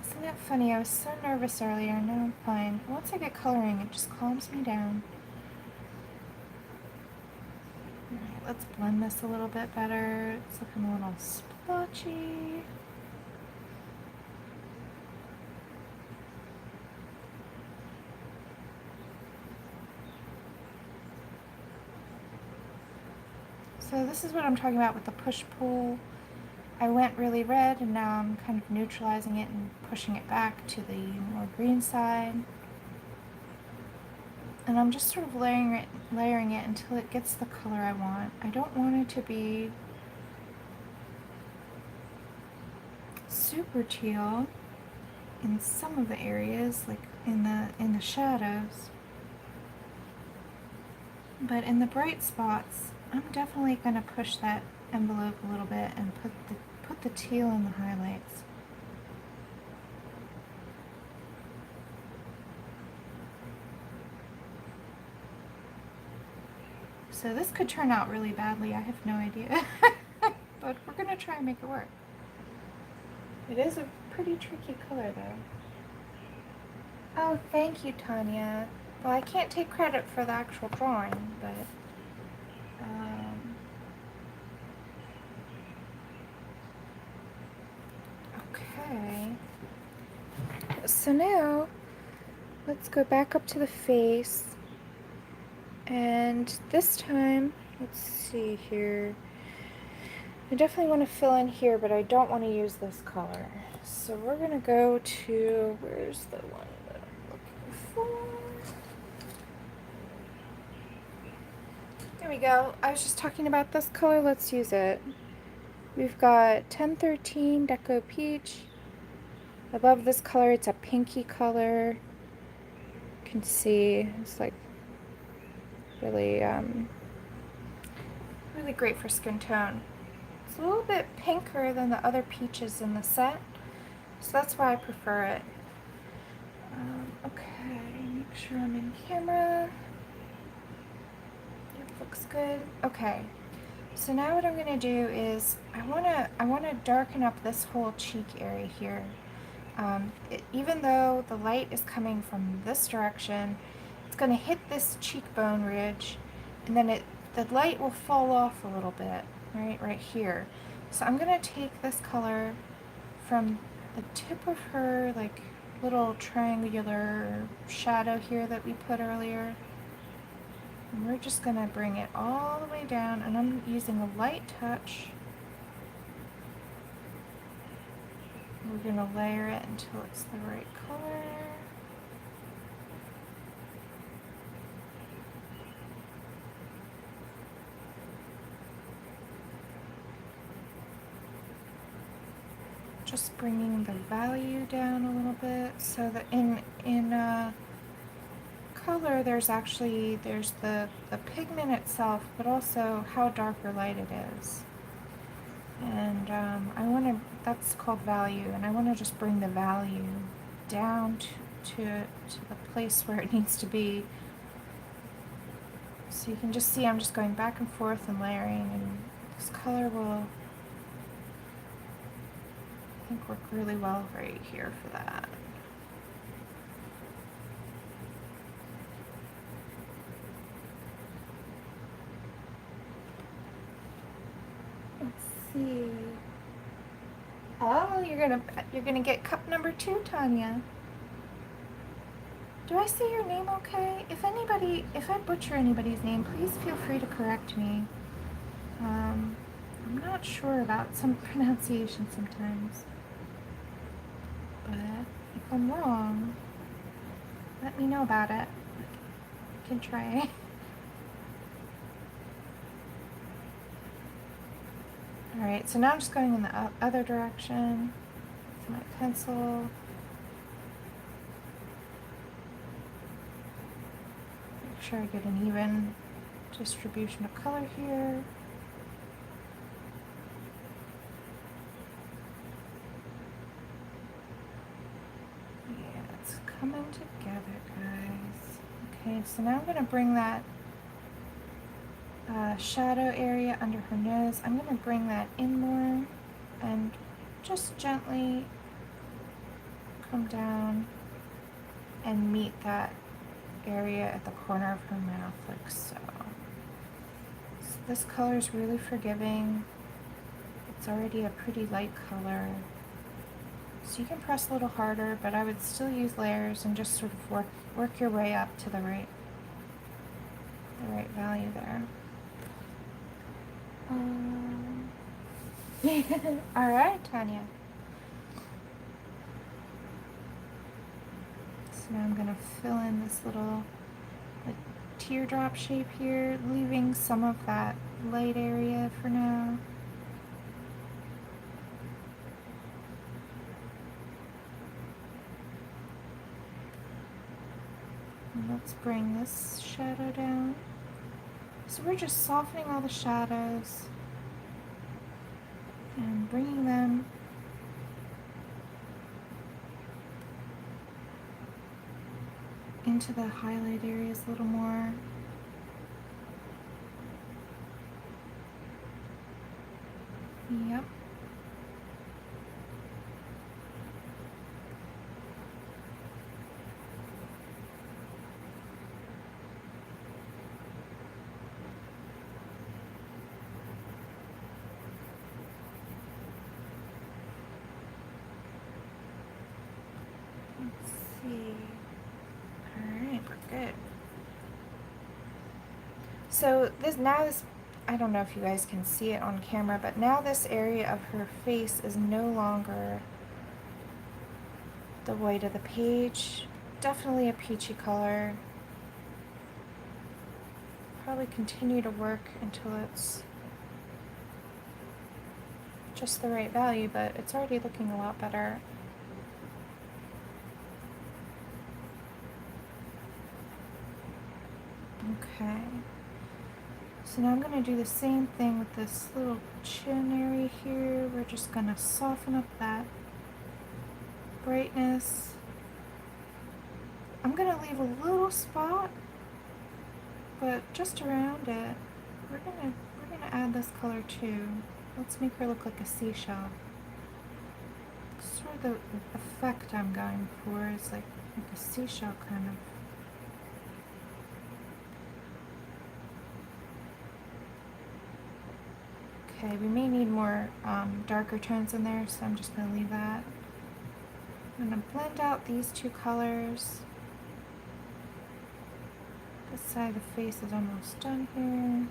Isn't that funny? I was so nervous earlier, now I'm fine. Once I get coloring, it just calms me down. Alright, let's blend this a little bit better. It's looking a little splotchy. So this is what I'm talking about with the push-pull. I went really red and now I'm kind of neutralizing it and pushing it back to the more green side. And I'm just sort of layering it until it gets the color I want. I don't want it to be super teal in some of the areas, like in the shadows. But in the bright spots, I'm definitely going to push that envelope a little bit and put the teal in the highlights. So this could turn out really badly, I have no idea. But we're going to try and make it work. It is a pretty tricky color though. Oh, thank you, Tanya. Well, I can't take credit for the actual drawing, but okay. So now let's go back up to the face, and this time, let's see here. I definitely want to fill in here, but I don't want to use this color. So we're gonna go to, where's the one that I'm looking for? There we go. I was just talking about this color. Let's use it. We've got 1013 Deco Peach. I love this color. It's a pinky color. You can see it's like really, really great for skin tone. It's a little bit pinker than the other peaches in the set, so that's why I prefer it. Okay, make sure I'm in camera. Yep, looks good. Okay, so now what I'm gonna do is I wanna darken up this whole cheek area here. Even though the light is coming from this direction, it's gonna hit this cheekbone ridge, and then the light will fall off a little bit, right here. So I'm gonna take this color from the tip of her like little triangular shadow here that we put earlier, and we're just gonna bring it all the way down, and I'm using a light touch. We're gonna layer it until it's the right color. Just bringing the value down a little bit so that in color there's the pigment itself, but also how dark or light it is. And that's called value, and I want to just bring the value down to the place where it needs to be. So you can just see I'm just going back and forth and layering, and this color will, I think, work really well right here for that. Let's see. Oh, you're gonna get cup number 2, Tanya. Do I say your name okay? If I butcher anybody's name, please feel free to correct me. I'm not sure about some pronunciation sometimes, but if I'm wrong, let me know about it. I can try. Alright, so now I'm just going in the other direction with my pencil. Make sure I get an even distribution of color here. Yeah, it's coming together, guys. Okay, so now I'm going to bring that shadow area under her nose. I'm going to bring that in more and just gently come down and meet that area at the corner of her mouth, like so. So this color is really forgiving. It's already a pretty light color, so you can press a little harder, but I would still use layers and just sort of work your way up to the right value there. Alright, Tanya. So now I'm gonna fill in this little like teardrop shape here, leaving some of that light area for now. And let's bring this shadow down. So we're just softening all the shadows and bringing them into the highlight areas a little more. Yep. Let's see. Alright, we're good. So this, I don't know if you guys can see it on camera, but now this area of her face is no longer the white of the page. Definitely a peachy color. Probably continue to work until it's just the right value, but it's already looking a lot better. Okay. So now I'm going to do the same thing with this little chin area here. We're just going to soften up that brightness. I'm going to leave a little spot, but just around it, we're going to add this color too. Let's make her look like a seashell. Sort of the effect I'm going for is like a seashell kind of. Okay, we may need more darker tones in there, so I'm just going to leave that. I'm going to blend out these two colors. This side of the face is almost done here.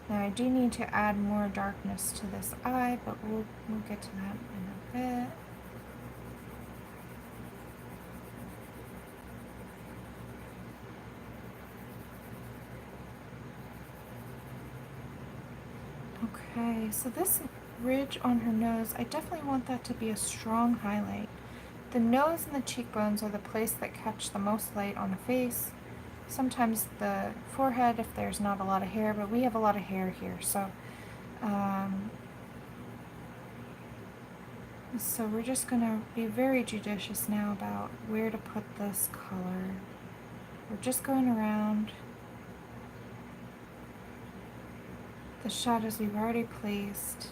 Now I do need to add more darkness to this eye, but we'll get to that in a bit. Okay, so this ridge on her nose, I definitely want that to be a strong highlight. The nose and the cheekbones are the place that catch the most light on the face. Sometimes the forehead if there's not a lot of hair, but we have a lot of hair here, so we're just going to be very judicious now about where to put this color. We're just going around the shadows we've already placed,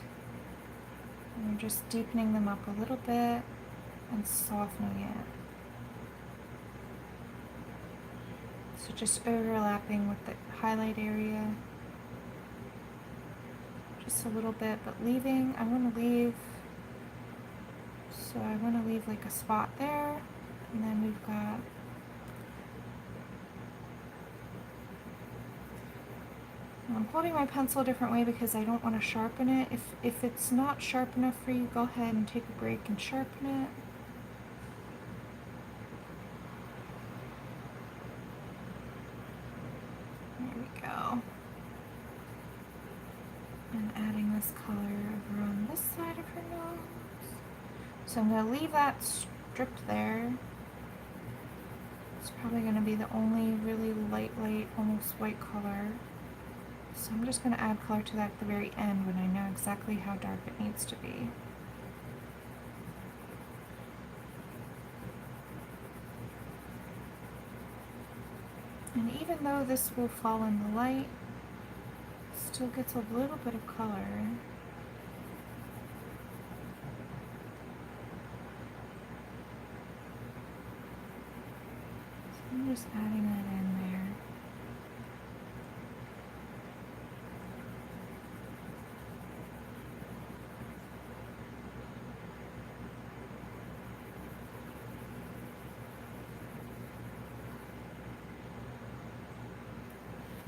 and we're just deepening them up a little bit and softening it. So just overlapping with the highlight area just a little bit, but leaving, I want to leave like a spot there, and then we've got I'm holding my pencil a different way because I don't want to sharpen it. If it's not sharp enough for you, go ahead and take a break and sharpen it. There we go. And adding this color over on this side of her nose. So I'm going to leave that stripped there. It's probably going to be the only really light, almost white color. So I'm just going to add color to that at the very end when I know exactly how dark it needs to be. And even though this will fall in the light, it still gets a little bit of color. So I'm just adding that in there.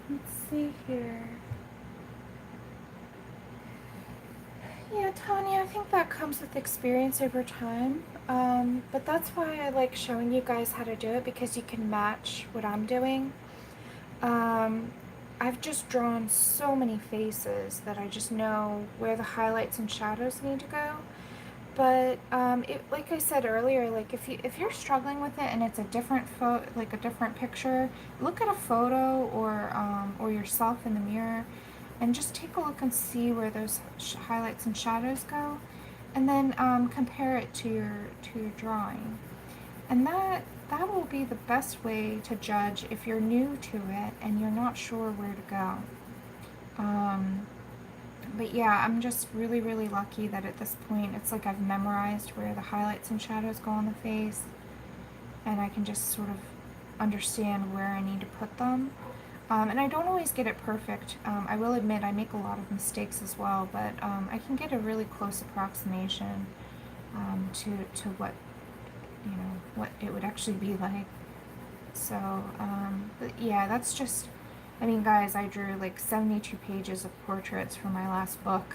Let's see here. Yeah, Tanya, I think that comes with experience over time. But that's why I like showing you guys how to do it, because you can match what I'm doing. Um, I've just drawn so many faces that I just know where the highlights and shadows need to go. But like I said earlier, like if you're struggling with it and it's a different like a different picture, look at a photo or yourself in the mirror, and just take a look and see where those highlights and shadows go, and then compare it to your drawing, and that will be the best way to judge if you're new to it and you're not sure where to go. But yeah, I'm just really, really lucky that at this point it's like I've memorized where the highlights and shadows go on the face, and I can just sort of understand where I need to put them. And I don't always get it perfect. I will admit I make a lot of mistakes as well, but I can get a really close approximation to what, what it would actually be like. So, but yeah, that's just, I mean, guys, I drew like 72 pages of portraits for my last book,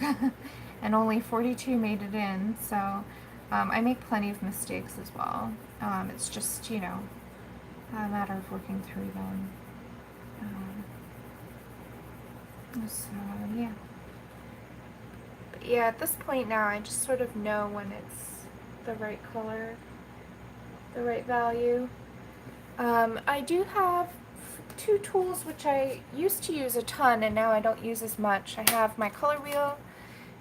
and only 42 made it in, so I make plenty of mistakes as well. It's just, a matter of working through them. So, yeah. But yeah, at this point now, I just sort of know when it's the right color, the right value. I do have two tools which I used to use a ton and now I don't use as much. I have my color wheel,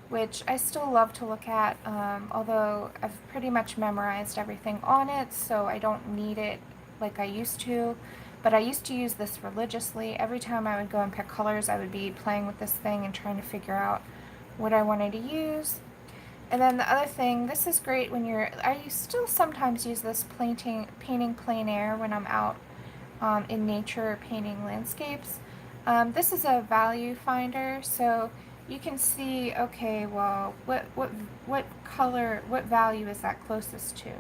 which I still love to look at, although I've pretty much memorized everything on it, so I don't need it like I used to. But I used to use this religiously. Every time I would go and pick colors, I would be playing with this thing and trying to figure out what I wanted to use. And then the other thing, this is great when I still sometimes use this painting plein air when I'm out in nature or painting landscapes. This is a value finder, so you can see, okay, well, what color, what value is that closest to?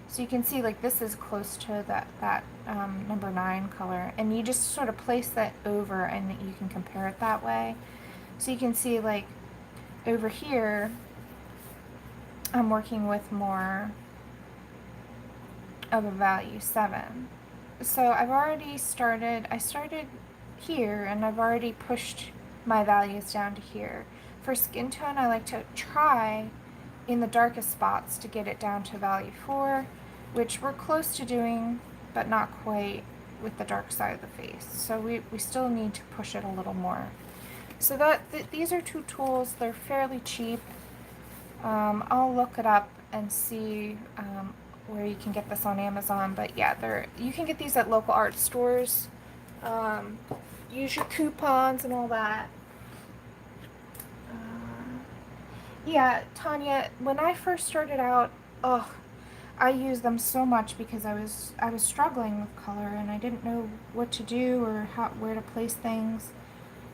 So you can see, like, this is close to that number 9 color, and you just sort of place that over and you can compare it that way. So you can see, like, over here, I'm working with more of a value 7. So I've already started, I started here and I've already pushed my values down to here. For skin tone, I like to try in the darkest spots to get it down to value 4, which we're close to doing, but not quite with the dark side of the face. So we still need to push it a little more. So these are two tools. They're fairly cheap. I'll look it up and see where you can get this on Amazon, but yeah, you can get these at local art stores. Use your coupons and all that. Yeah, Tanya, when I first started out, I used them so much because I was struggling with color and I didn't know what to do or where to place things.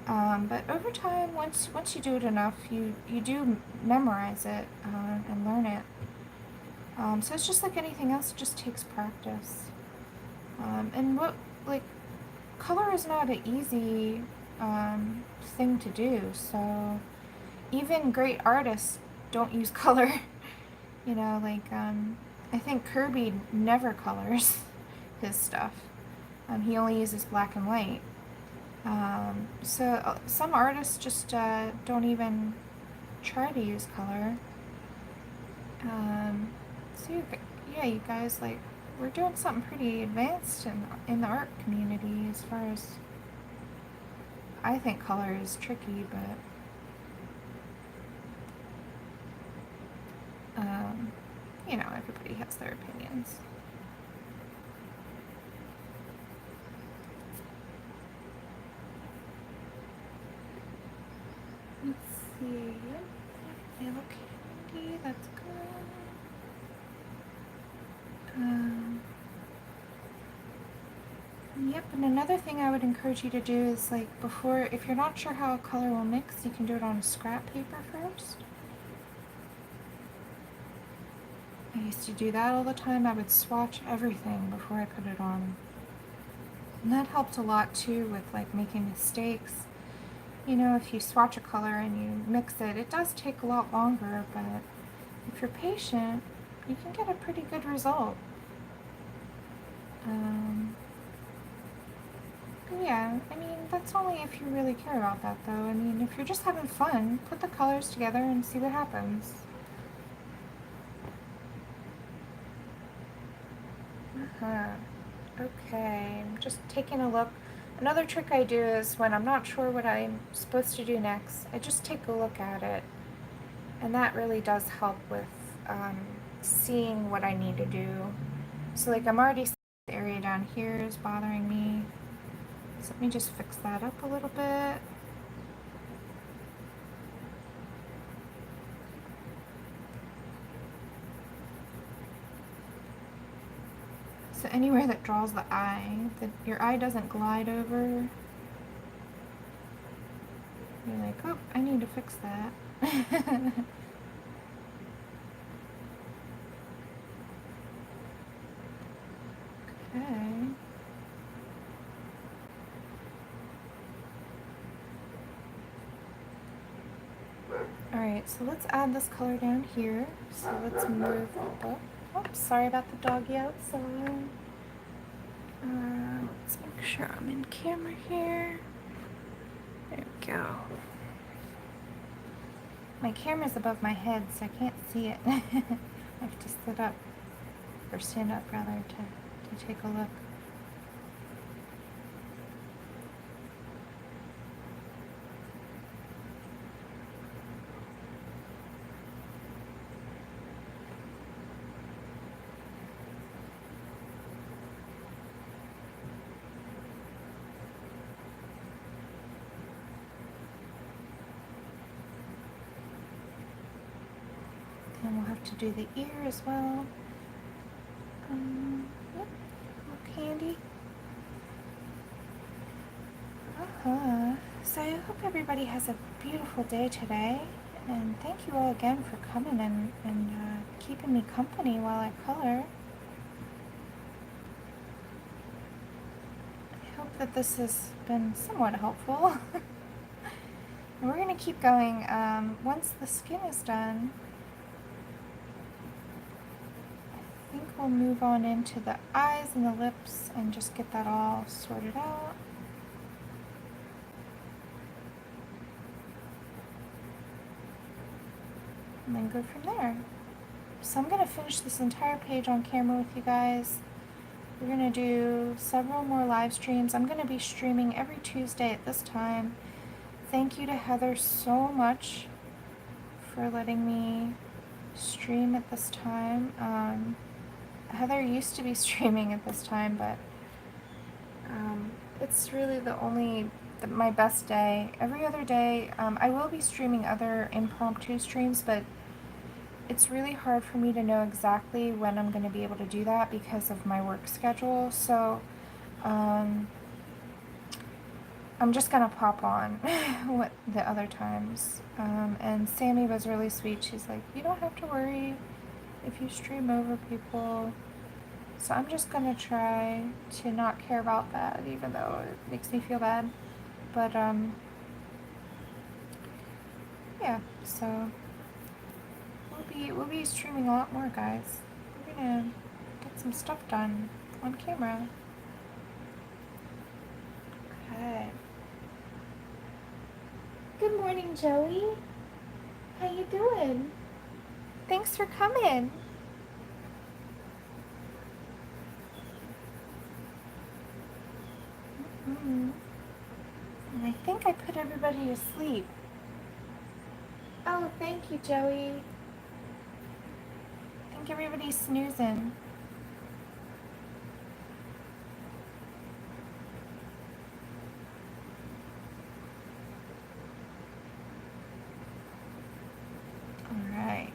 But over time, once you do it enough, you do memorize it and learn it. So it's just like anything else; it just takes practice. And color is not an easy thing to do. So even great artists don't use color. I think Kirby never colors his stuff. He only uses black and white. So some artists just don't even try to use color. So yeah, you guys, like, we're doing something pretty advanced in the art community as far as I think color is tricky, but everybody has their opinions. Let's see. Yellow candy, that's good. Yep, and another thing I would encourage you to do is, like, if you're not sure how a color will mix, you can do it on scrap paper first. I used to do that all the time. I would swatch everything before I put it on. And that helped a lot too with, like, making mistakes. you know, if you swatch a color and you mix it, it does take a lot longer, but if you're patient, you can get a pretty good result. But yeah, I mean, that's only if you really care about that, though. I mean, if you're just having fun, put the colors together and see what happens. Okay, I'm just taking a look. Another trick I do is when I'm not sure what I'm supposed to do next, I just take a look at it. And that really does help with seeing what I need to do. So like I'm already seeing the area down here is bothering me. So let me just fix that up a little bit. So anywhere that draws the eye, that your eye doesn't glide over, you're like, oh, I need to fix that. Okay. Alright, so let's add this color down here. So let's move, oops, sorry about the doggy outside. Let's make sure I'm in camera here. There we go. My camera's above my head, so I can't see it. I have to sit up, or stand up rather, to take a look. And we'll have to do the ear as well. Yep, look handy. So I hope everybody has a beautiful day today, and thank you all again for coming and keeping me company while I color. I hope that this has been somewhat helpful. And we're going to keep going. Once the skin is done, I think we'll move on into the eyes and the lips and just get that all sorted out. And then go from there. So I'm going to finish this entire page on camera with you guys. We're going to do several more live streams. I'm going to be streaming every Tuesday at this time. Thank you to Heather so much for letting me stream at this time. Heather used to be streaming at this time, but it's really my best day. Every other day, I will be streaming other impromptu streams, but it's really hard for me to know exactly when I'm going to be able to do that because of my work schedule. So I'm just going to pop on the other times. And Sammy was really sweet. She's like, you don't have to worry if you stream over people. So I'm just going to try to not care about that, even though it makes me feel bad. But yeah, so we'll be streaming a lot more, guys. We're gonna get some stuff done on camera. Okay. Good morning, Joey. How you doing? Thanks for coming. And I think I put everybody to sleep. Oh, thank you, Joey. I think everybody's snoozing. Alright.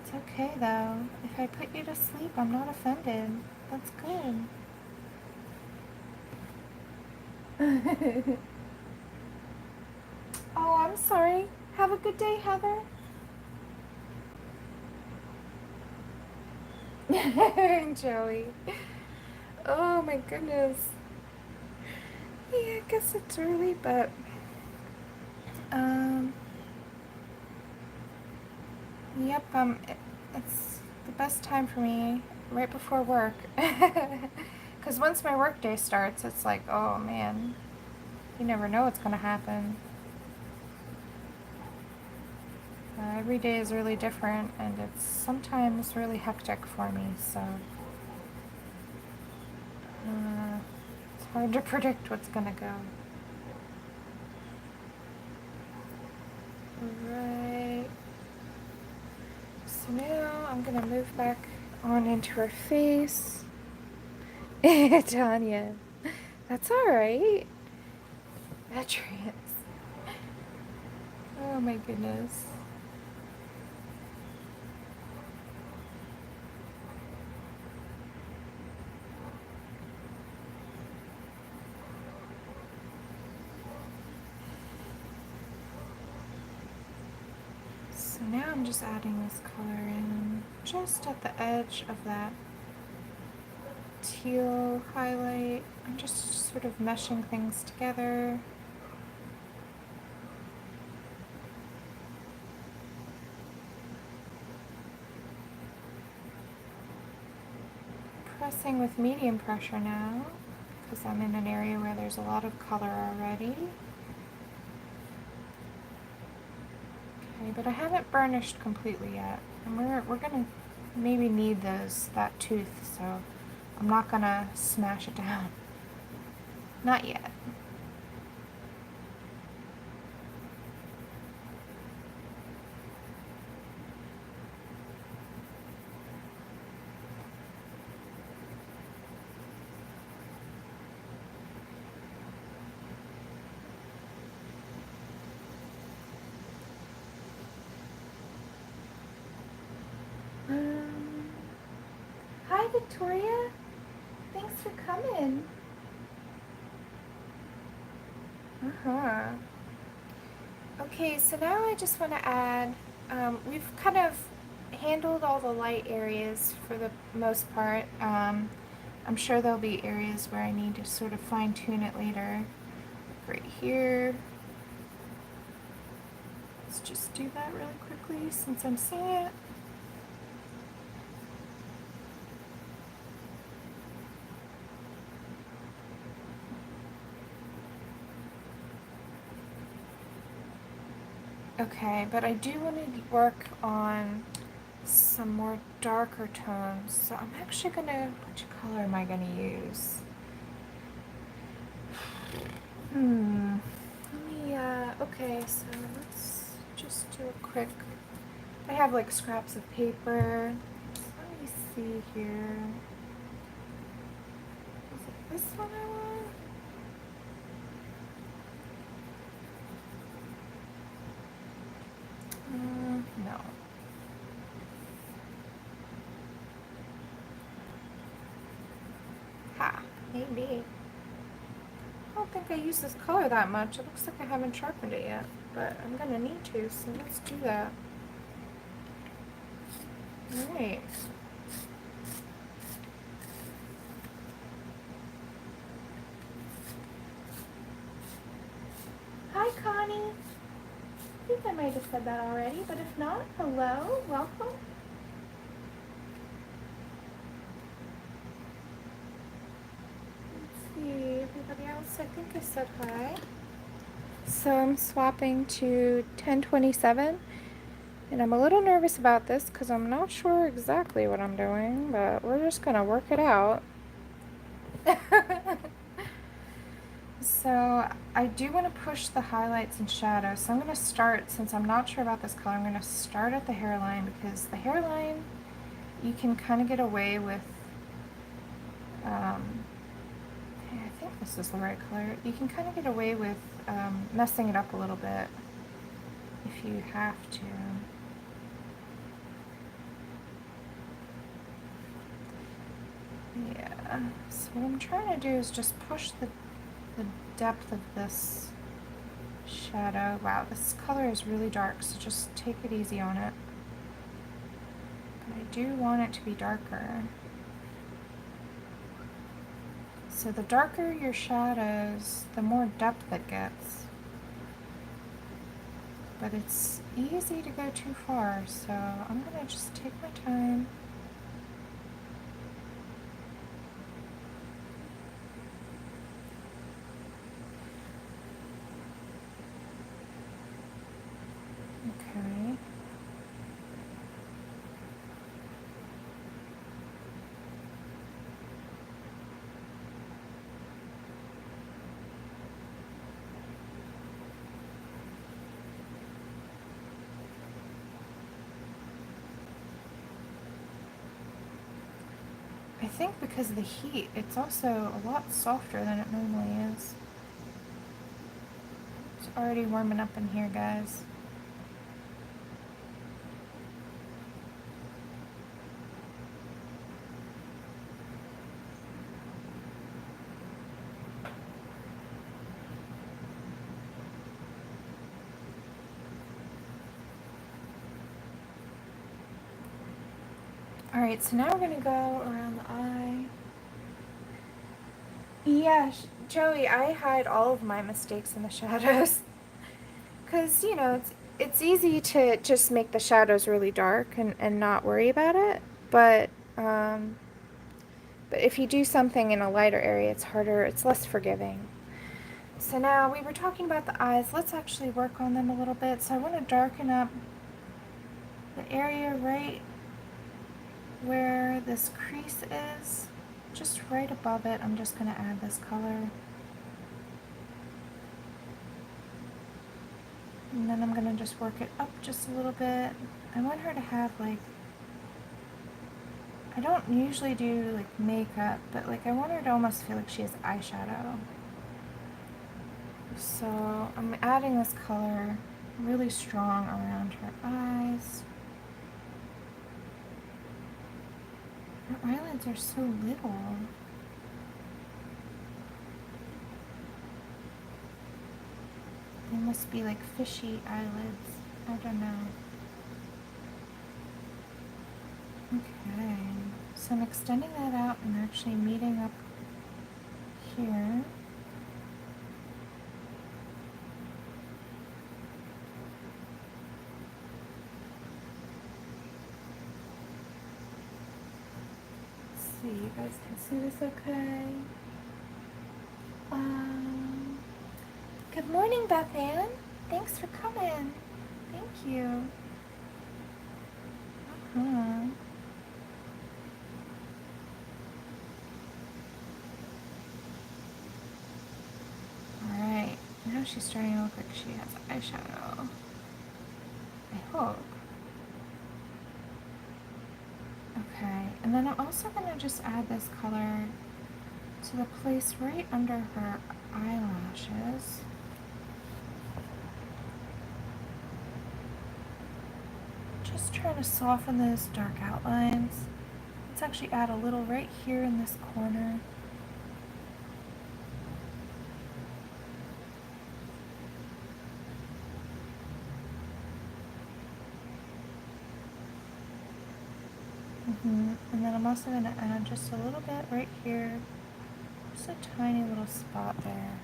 It's okay, though. If I put you to sleep, I'm not offended. That's good. Oh, I'm sorry. Have a good day, Heather. Joey. Oh my goodness. guess it's early, but yep, it's the best time for me right before work. Because once my work day starts, it's like, oh man, you never know what's going to happen. Every day is really different, and it's sometimes really hectic for me, so it's hard to predict what's going to go. Right. So now I'm going to move back on into her face. Tanya, that's alright. Beatrice. Oh my goodness. So now I'm just adding this color in just at the edge of that teal highlight. I'm just sort of meshing things together. Pressing with medium pressure now, because I'm in an area where there's a lot of color already. Okay, but I haven't burnished completely yet, and we're gonna maybe need that tooth, so I'm not gonna smash it down. Not yet. Hi, Victoria. Thanks for coming. Okay, so now I just want to add, we've kind of handled all the light areas for the most part. I'm sure there'll be areas where I need to sort of fine tune it later. Right here. Let's just do that really quickly since I'm seeing it. Okay, but I do want to work on some more darker tones, so I'm actually gonna, which color am I gonna use? Okay, so let's just do a quick, I have like scraps of paper. Let me see here. Is it this one I want? No. Ha, maybe. I don't think I use this color that much. It looks like I haven't sharpened it yet, but I'm gonna need to, so let's do that. Alright. Hi, Connie. I think I might have said that already, but if not, hello, welcome. Let's see, everybody else, I think I said hi. So I'm swapping to 1027, and I'm a little nervous about this because I'm not sure exactly what I'm doing, but we're just gonna work it out. So I do want to push the highlights and shadows, so I'm going to start, since I'm not sure about this color, I'm going to start at the hairline, because the hairline you can kind of get away with, I think this is the right color, you can kind of get away with messing it up a little bit if you have to. Yeah, so what I'm trying to do is just push the depth of this shadow. Wow, this color is really dark, so just take it easy on it. But I do want it to be darker. So the darker your shadows, the more depth it gets. But it's easy to go too far, so I'm gonna just take my time. Okay. I think because of the heat, it's also a lot softer than it normally is. It's already warming up in here, guys. Alright, so now we're going to go around the eye. Yeah, Joey, I hide all of my mistakes in the shadows. Because, you know, it's easy to just make the shadows really dark and not worry about it. But if you do something in a lighter area, it's harder, it's less forgiving. So now we were talking about the eyes. Let's actually work on them a little bit. So I want to darken up the area right where this crease is, just right above it. I'm just going to add this color. And then I'm going to just work it up just a little bit. I want her to have like, I don't usually do like makeup, but like I want her to almost feel like she has eyeshadow. So I'm adding this color really strong around her eyes. Her eyelids are so little. They must be like fishy eyelids. I don't know. Okay, so I'm extending that out and actually meeting up here. See, you guys can see this okay? Good morning, Beth Ann. Thanks for coming. Thank you. Alright, now she's starting to look like she has eyeshadow. I hope. Okay, and then I'm also going to just add this color to the place right under her eyelashes. Just trying to soften those dark outlines. Let's actually add a little right here in this corner. And then I'm also going to add just a little bit right here. Just a tiny little spot there.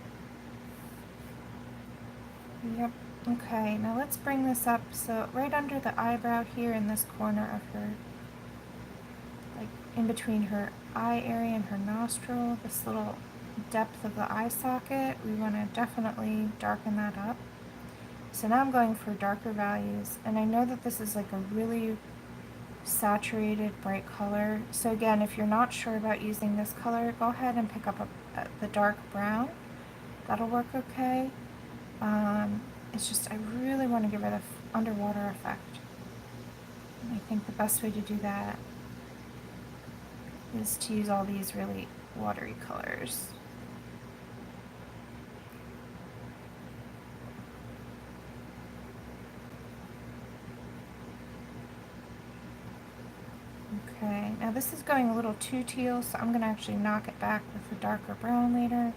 Yep. Okay, now let's bring this up. So right under the eyebrow here in this corner of her, like in between her eye area and her nostril, this little depth of the eye socket, we want to definitely darken that up. So now I'm going for darker values, and I know that this is like a really saturated bright color. So again, if you're not sure about using this color, go ahead and pick up the dark brown. That'll work okay. It's just I really want to give her the underwater effect. And I think the best way to do that is to use all these really watery colors. Okay, now this is going a little too teal, so I'm going to actually knock it back with the darker brown later.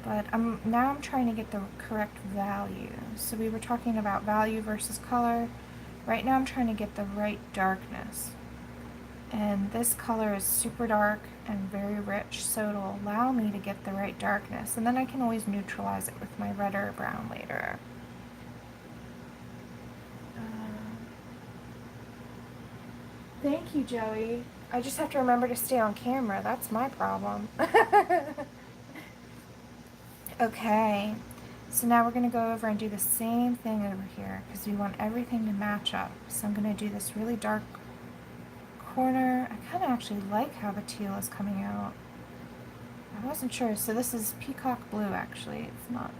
But now I'm trying to get the correct value. So we were talking about value versus color. Right now I'm trying to get the right darkness. And this color is super dark and very rich, so it'll allow me to get the right darkness. And then I can always neutralize it with my red or brown later. Thank you, Joey. I just have to remember to stay on camera. That's my problem. Okay, so now we're going to go over and do the same thing over here because we want everything to match up. So I'm going to do this really dark corner. I kind of actually like how the teal is coming out. I wasn't sure. So this is peacock blue actually. It's not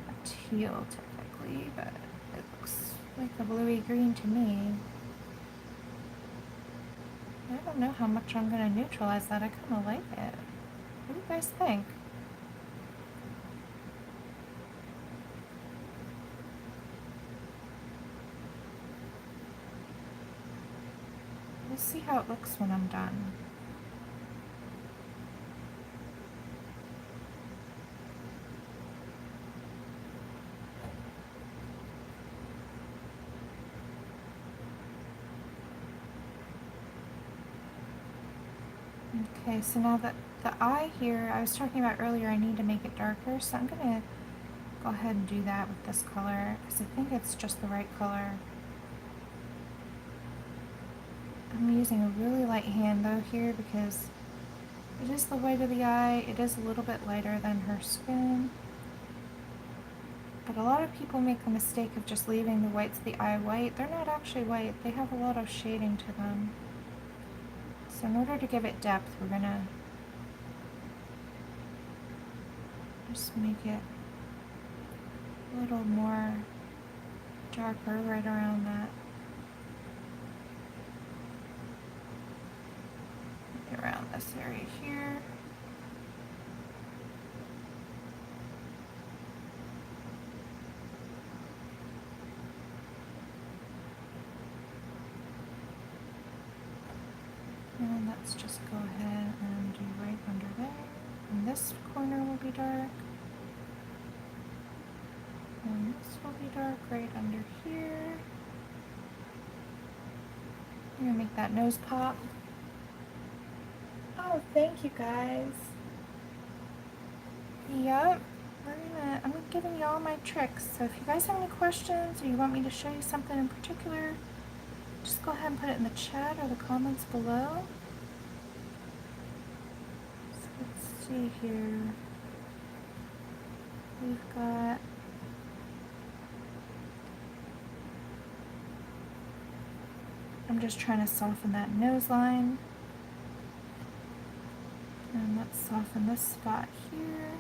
a teal technically, but it looks like a bluey green to me. I don't know how much I'm going to neutralize that. I kind of like it. What do you guys think? We'll see how it looks when I'm done. Okay, so now that the eye here, I was talking about earlier, I need to make it darker, so I'm going to go ahead and do that with this color, because I think it's just the right color. I'm using a really light hand though here, because it is the white of the eye, it is a little bit lighter than her skin. But a lot of people make the mistake of just leaving the whites of the eye white. They're not actually white, they have a lot of shading to them. So in order to give it depth, we're going to just make it a little more darker right around that. Maybe around this area here. And let's just go ahead and do right under there. And this corner will be dark. And this will be dark right under here. I'm gonna make that nose pop. Oh, thank you guys. Yep. I'm giving you all my tricks. So if you guys have any questions or you want me to show you something in particular, just go ahead and put it in the chat or the comments below. So let's see here. We've got I'm just trying to soften that nose line. And let's soften this spot here.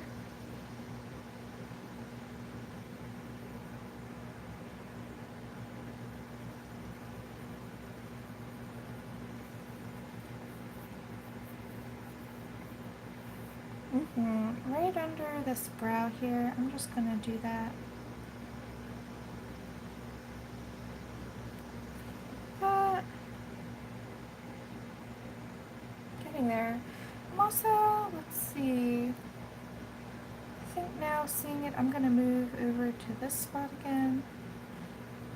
Right under this brow here, I'm just going to do that. Getting there. I'm also, let's see, I think now seeing it, I'm going to move over to this spot again.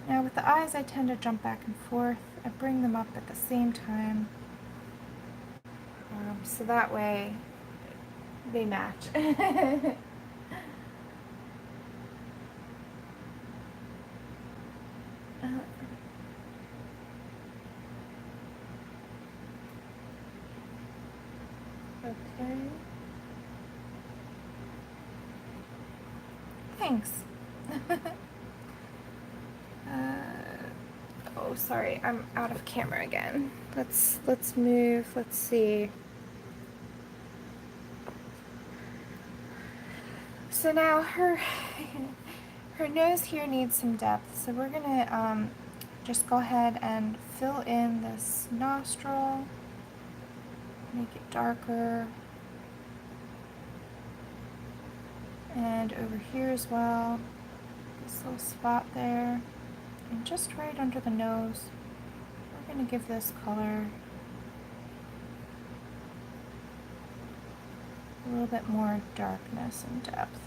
Now with the eyes, I tend to jump back and forth. I bring them up at the same time. So that way they match. Okay. Thanks. Oh, sorry, I'm out of camera again. Let's move. Let's see. So now her nose here needs some depth. So we're gonna just go ahead and fill in this nostril. Make it darker. And over here as well, this little spot there. And just right under the nose, we're going to give this color a little bit more darkness and depth.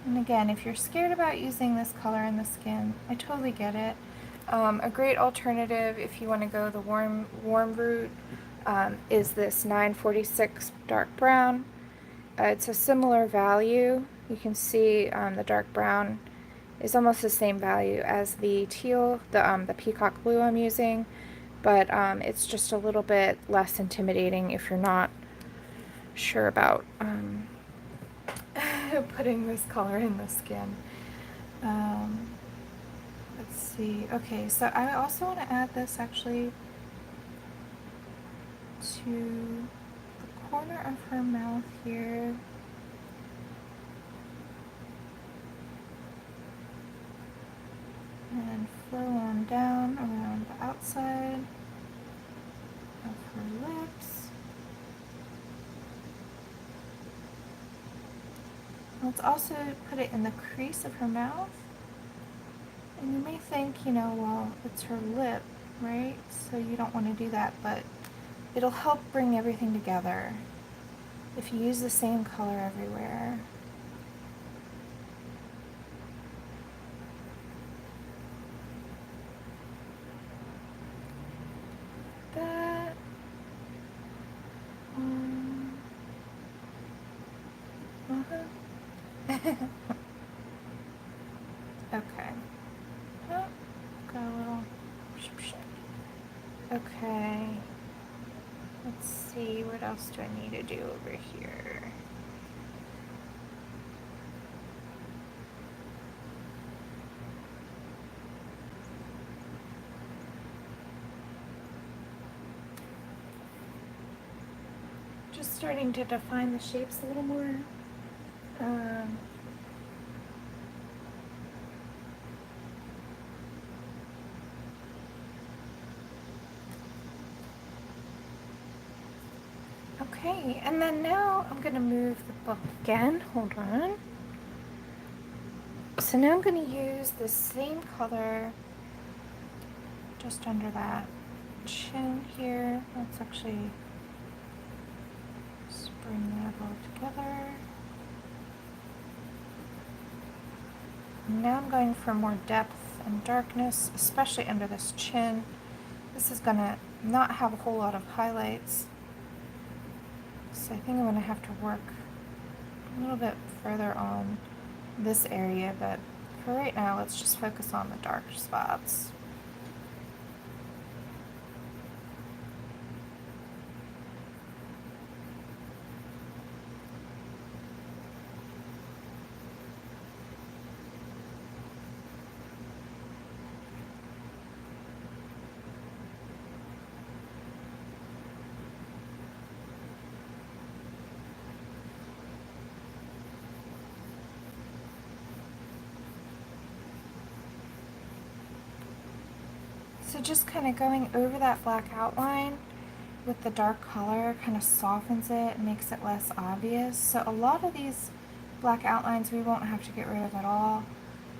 And again, if you're scared about using this color in the skin, I totally get it. A great alternative if you want to go the warm route is this 946 dark brown. It's a similar value. You can see the dark brown is almost the same value as the teal, the peacock blue I'm using, but it's just a little bit less intimidating if you're not sure about putting this color in the skin. Let's see. Okay, so I also want to add this actually to the corner of her mouth here. And flow on down around the outside of her lips. Let's also put it in the crease of her mouth. And you may think, you know, well, it's her lip, right? So you don't want to do that, but it'll help bring everything together if you use the same color everywhere. That. Okay. Oh, got a little. Okay. Let's see, what else do I need to do over here? Just starting to define the shapes a little more. Okay, and then now I'm going to move the book again. Hold on. So now I'm going to use the same color just under that chin here. Let's actually just bring that all together. And now I'm going for more depth and darkness, especially under this chin. This is going to not have a whole lot of highlights. So I think I'm going to have to work a little bit further on this area, but for right now, let's just focus on the dark spots. So just kind of going over that black outline with the dark color kind of softens it and makes it less obvious. So a lot of these black outlines we won't have to get rid of at all,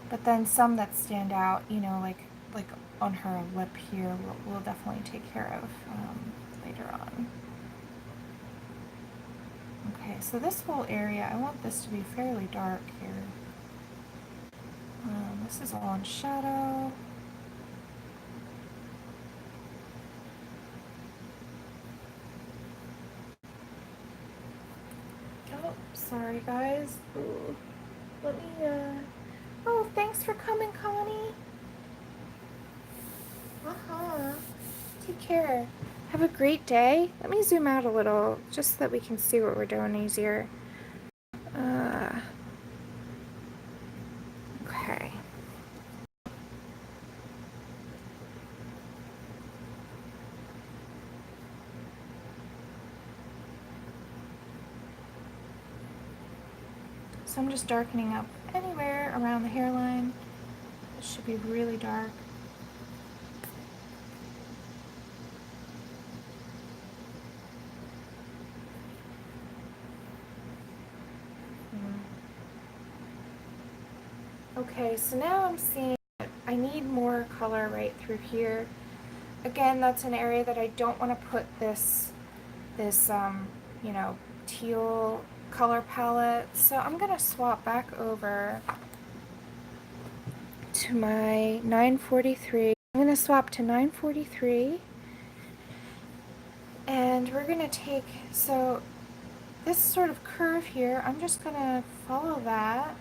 but then some that stand out, you know, like on her lip here, we'll definitely take care of later on. Okay, so this whole area, I want this to be fairly dark here. This is all in shadow. Oh, sorry guys. Ooh. Let me, oh, thanks for coming, Connie. Take care. Have a great day. Let me zoom out a little, just so that we can see what we're doing easier. Okay. So I'm just darkening up anywhere around the hairline. It should be really dark. Okay, so now I'm seeing I need more color right through here. Again, that's an area that I don't want to put this you know, teal color palette. So I'm gonna swap back over to my 943. I'm gonna swap to 943, and we're gonna take, so this sort of curve here, I'm just gonna follow that.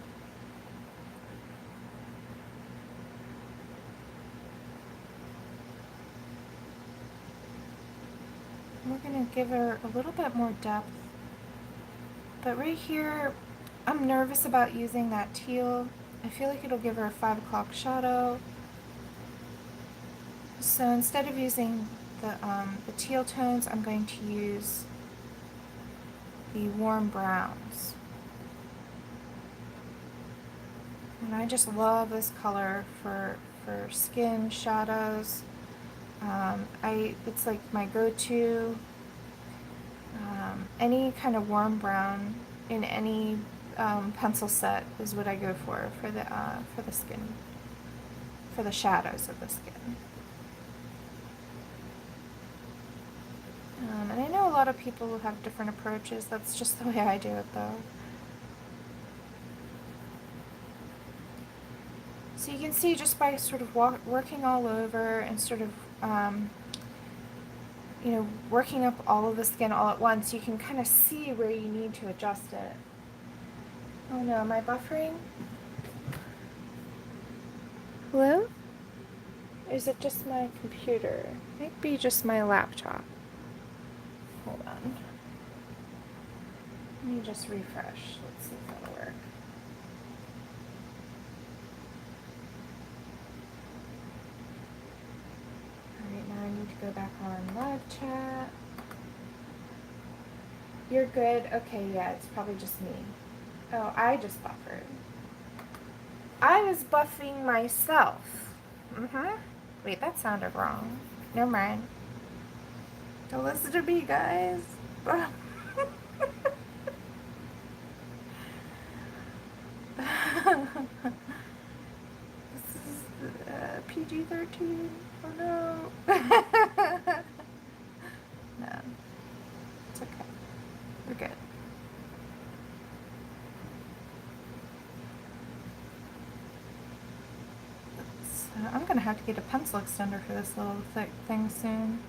We're gonna give her a little bit more depth. But right here, I'm nervous about using that teal. I feel like it'll give her a 5 o'clock shadow. So instead of using the teal tones, I'm going to use the warm browns. And I just love this color for skin shadows. It's like my go-to. Any kind of warm brown in any pencil set is what I go for the skin, for the shadows of the skin. And I know a lot of people will have different approaches. That's just the way I do it, though. So you can see just by sort of working all over and sort of, you know, working up all of the skin all at once, you can kind of see where you need to adjust it. Oh no, am I buffering? Hello? Or is it just my computer? Might be just my laptop. Hold on. Let me just refresh. Let's see if that'll work. Alright, now I need to go back on live chat. You're good? Okay, yeah, it's probably just me. Oh, I just buffered. I was buffing myself. Wait, that sounded wrong. Never mind. Don't listen to me, guys. This is PG-13. Oh no. No. It's okay. We're good. I'm gonna have to get a pencil extender for this little thick thing soon.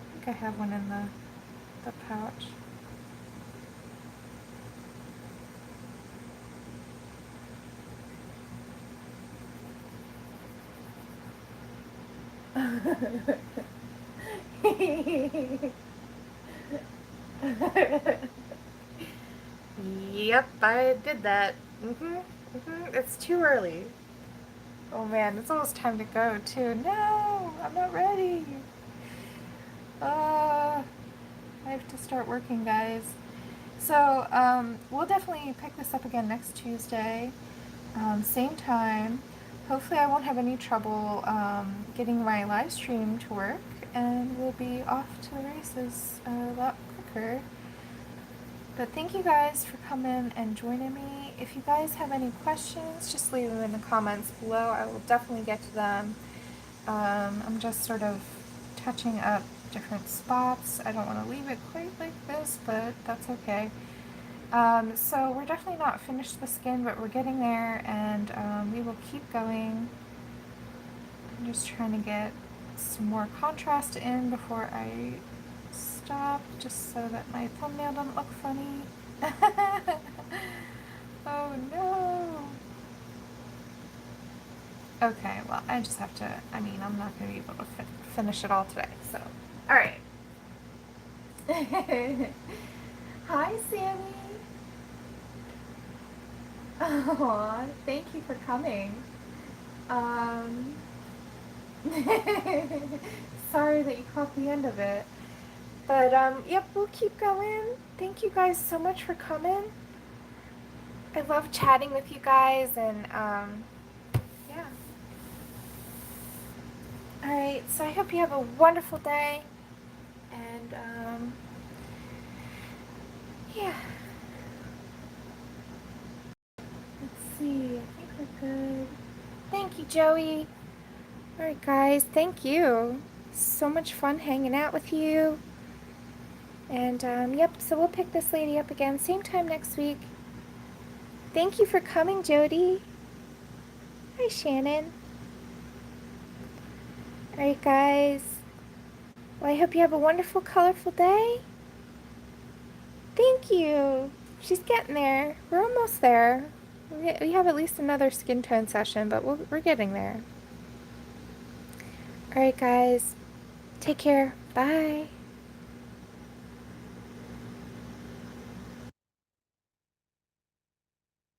I think I have one in the pouch. Yep, I did that. It's too early. Oh man, it's almost time to go too. No, I'm not ready. I have to start working, guys. So, we'll definitely pick this up again next Tuesday, same time. Hopefully I won't have any trouble getting my live stream to work, and we'll be off to the races a lot quicker. But thank you guys for coming and joining me. If you guys have any questions, just leave them in the comments below. I will definitely get to them. I'm just sort of touching up different spots. I don't want to leave it quite like this, but that's okay. So we're definitely not finished the skin, but we're getting there, and we will keep going. I'm just trying to get some more contrast in before I stop, just so that my thumbnail doesn't look funny. Oh no. Okay, well, I just have to, I mean, I'm not going to be able to finish it all today, so. Alright. Hi, Sammy. Aw, thank you for coming. Sorry that you caught the end of it. But, yep, we'll keep going. Thank you guys so much for coming. I love chatting with you guys, and, yeah. Alright, so I hope you have a wonderful day, and, yeah. Let's see, I think we're good. Thank you, Joey. Alright, guys, thank you. So much fun hanging out with you. And, yep, so we'll pick this lady up again, same time next week. Thank you for coming, Jody. Hi, Shannon. Alright, guys. Well, I hope you have a wonderful, colorful day. Thank you. She's getting there. We're almost there. We have at least another skin tone session, but we're getting there. Alright, guys. Take care. Bye.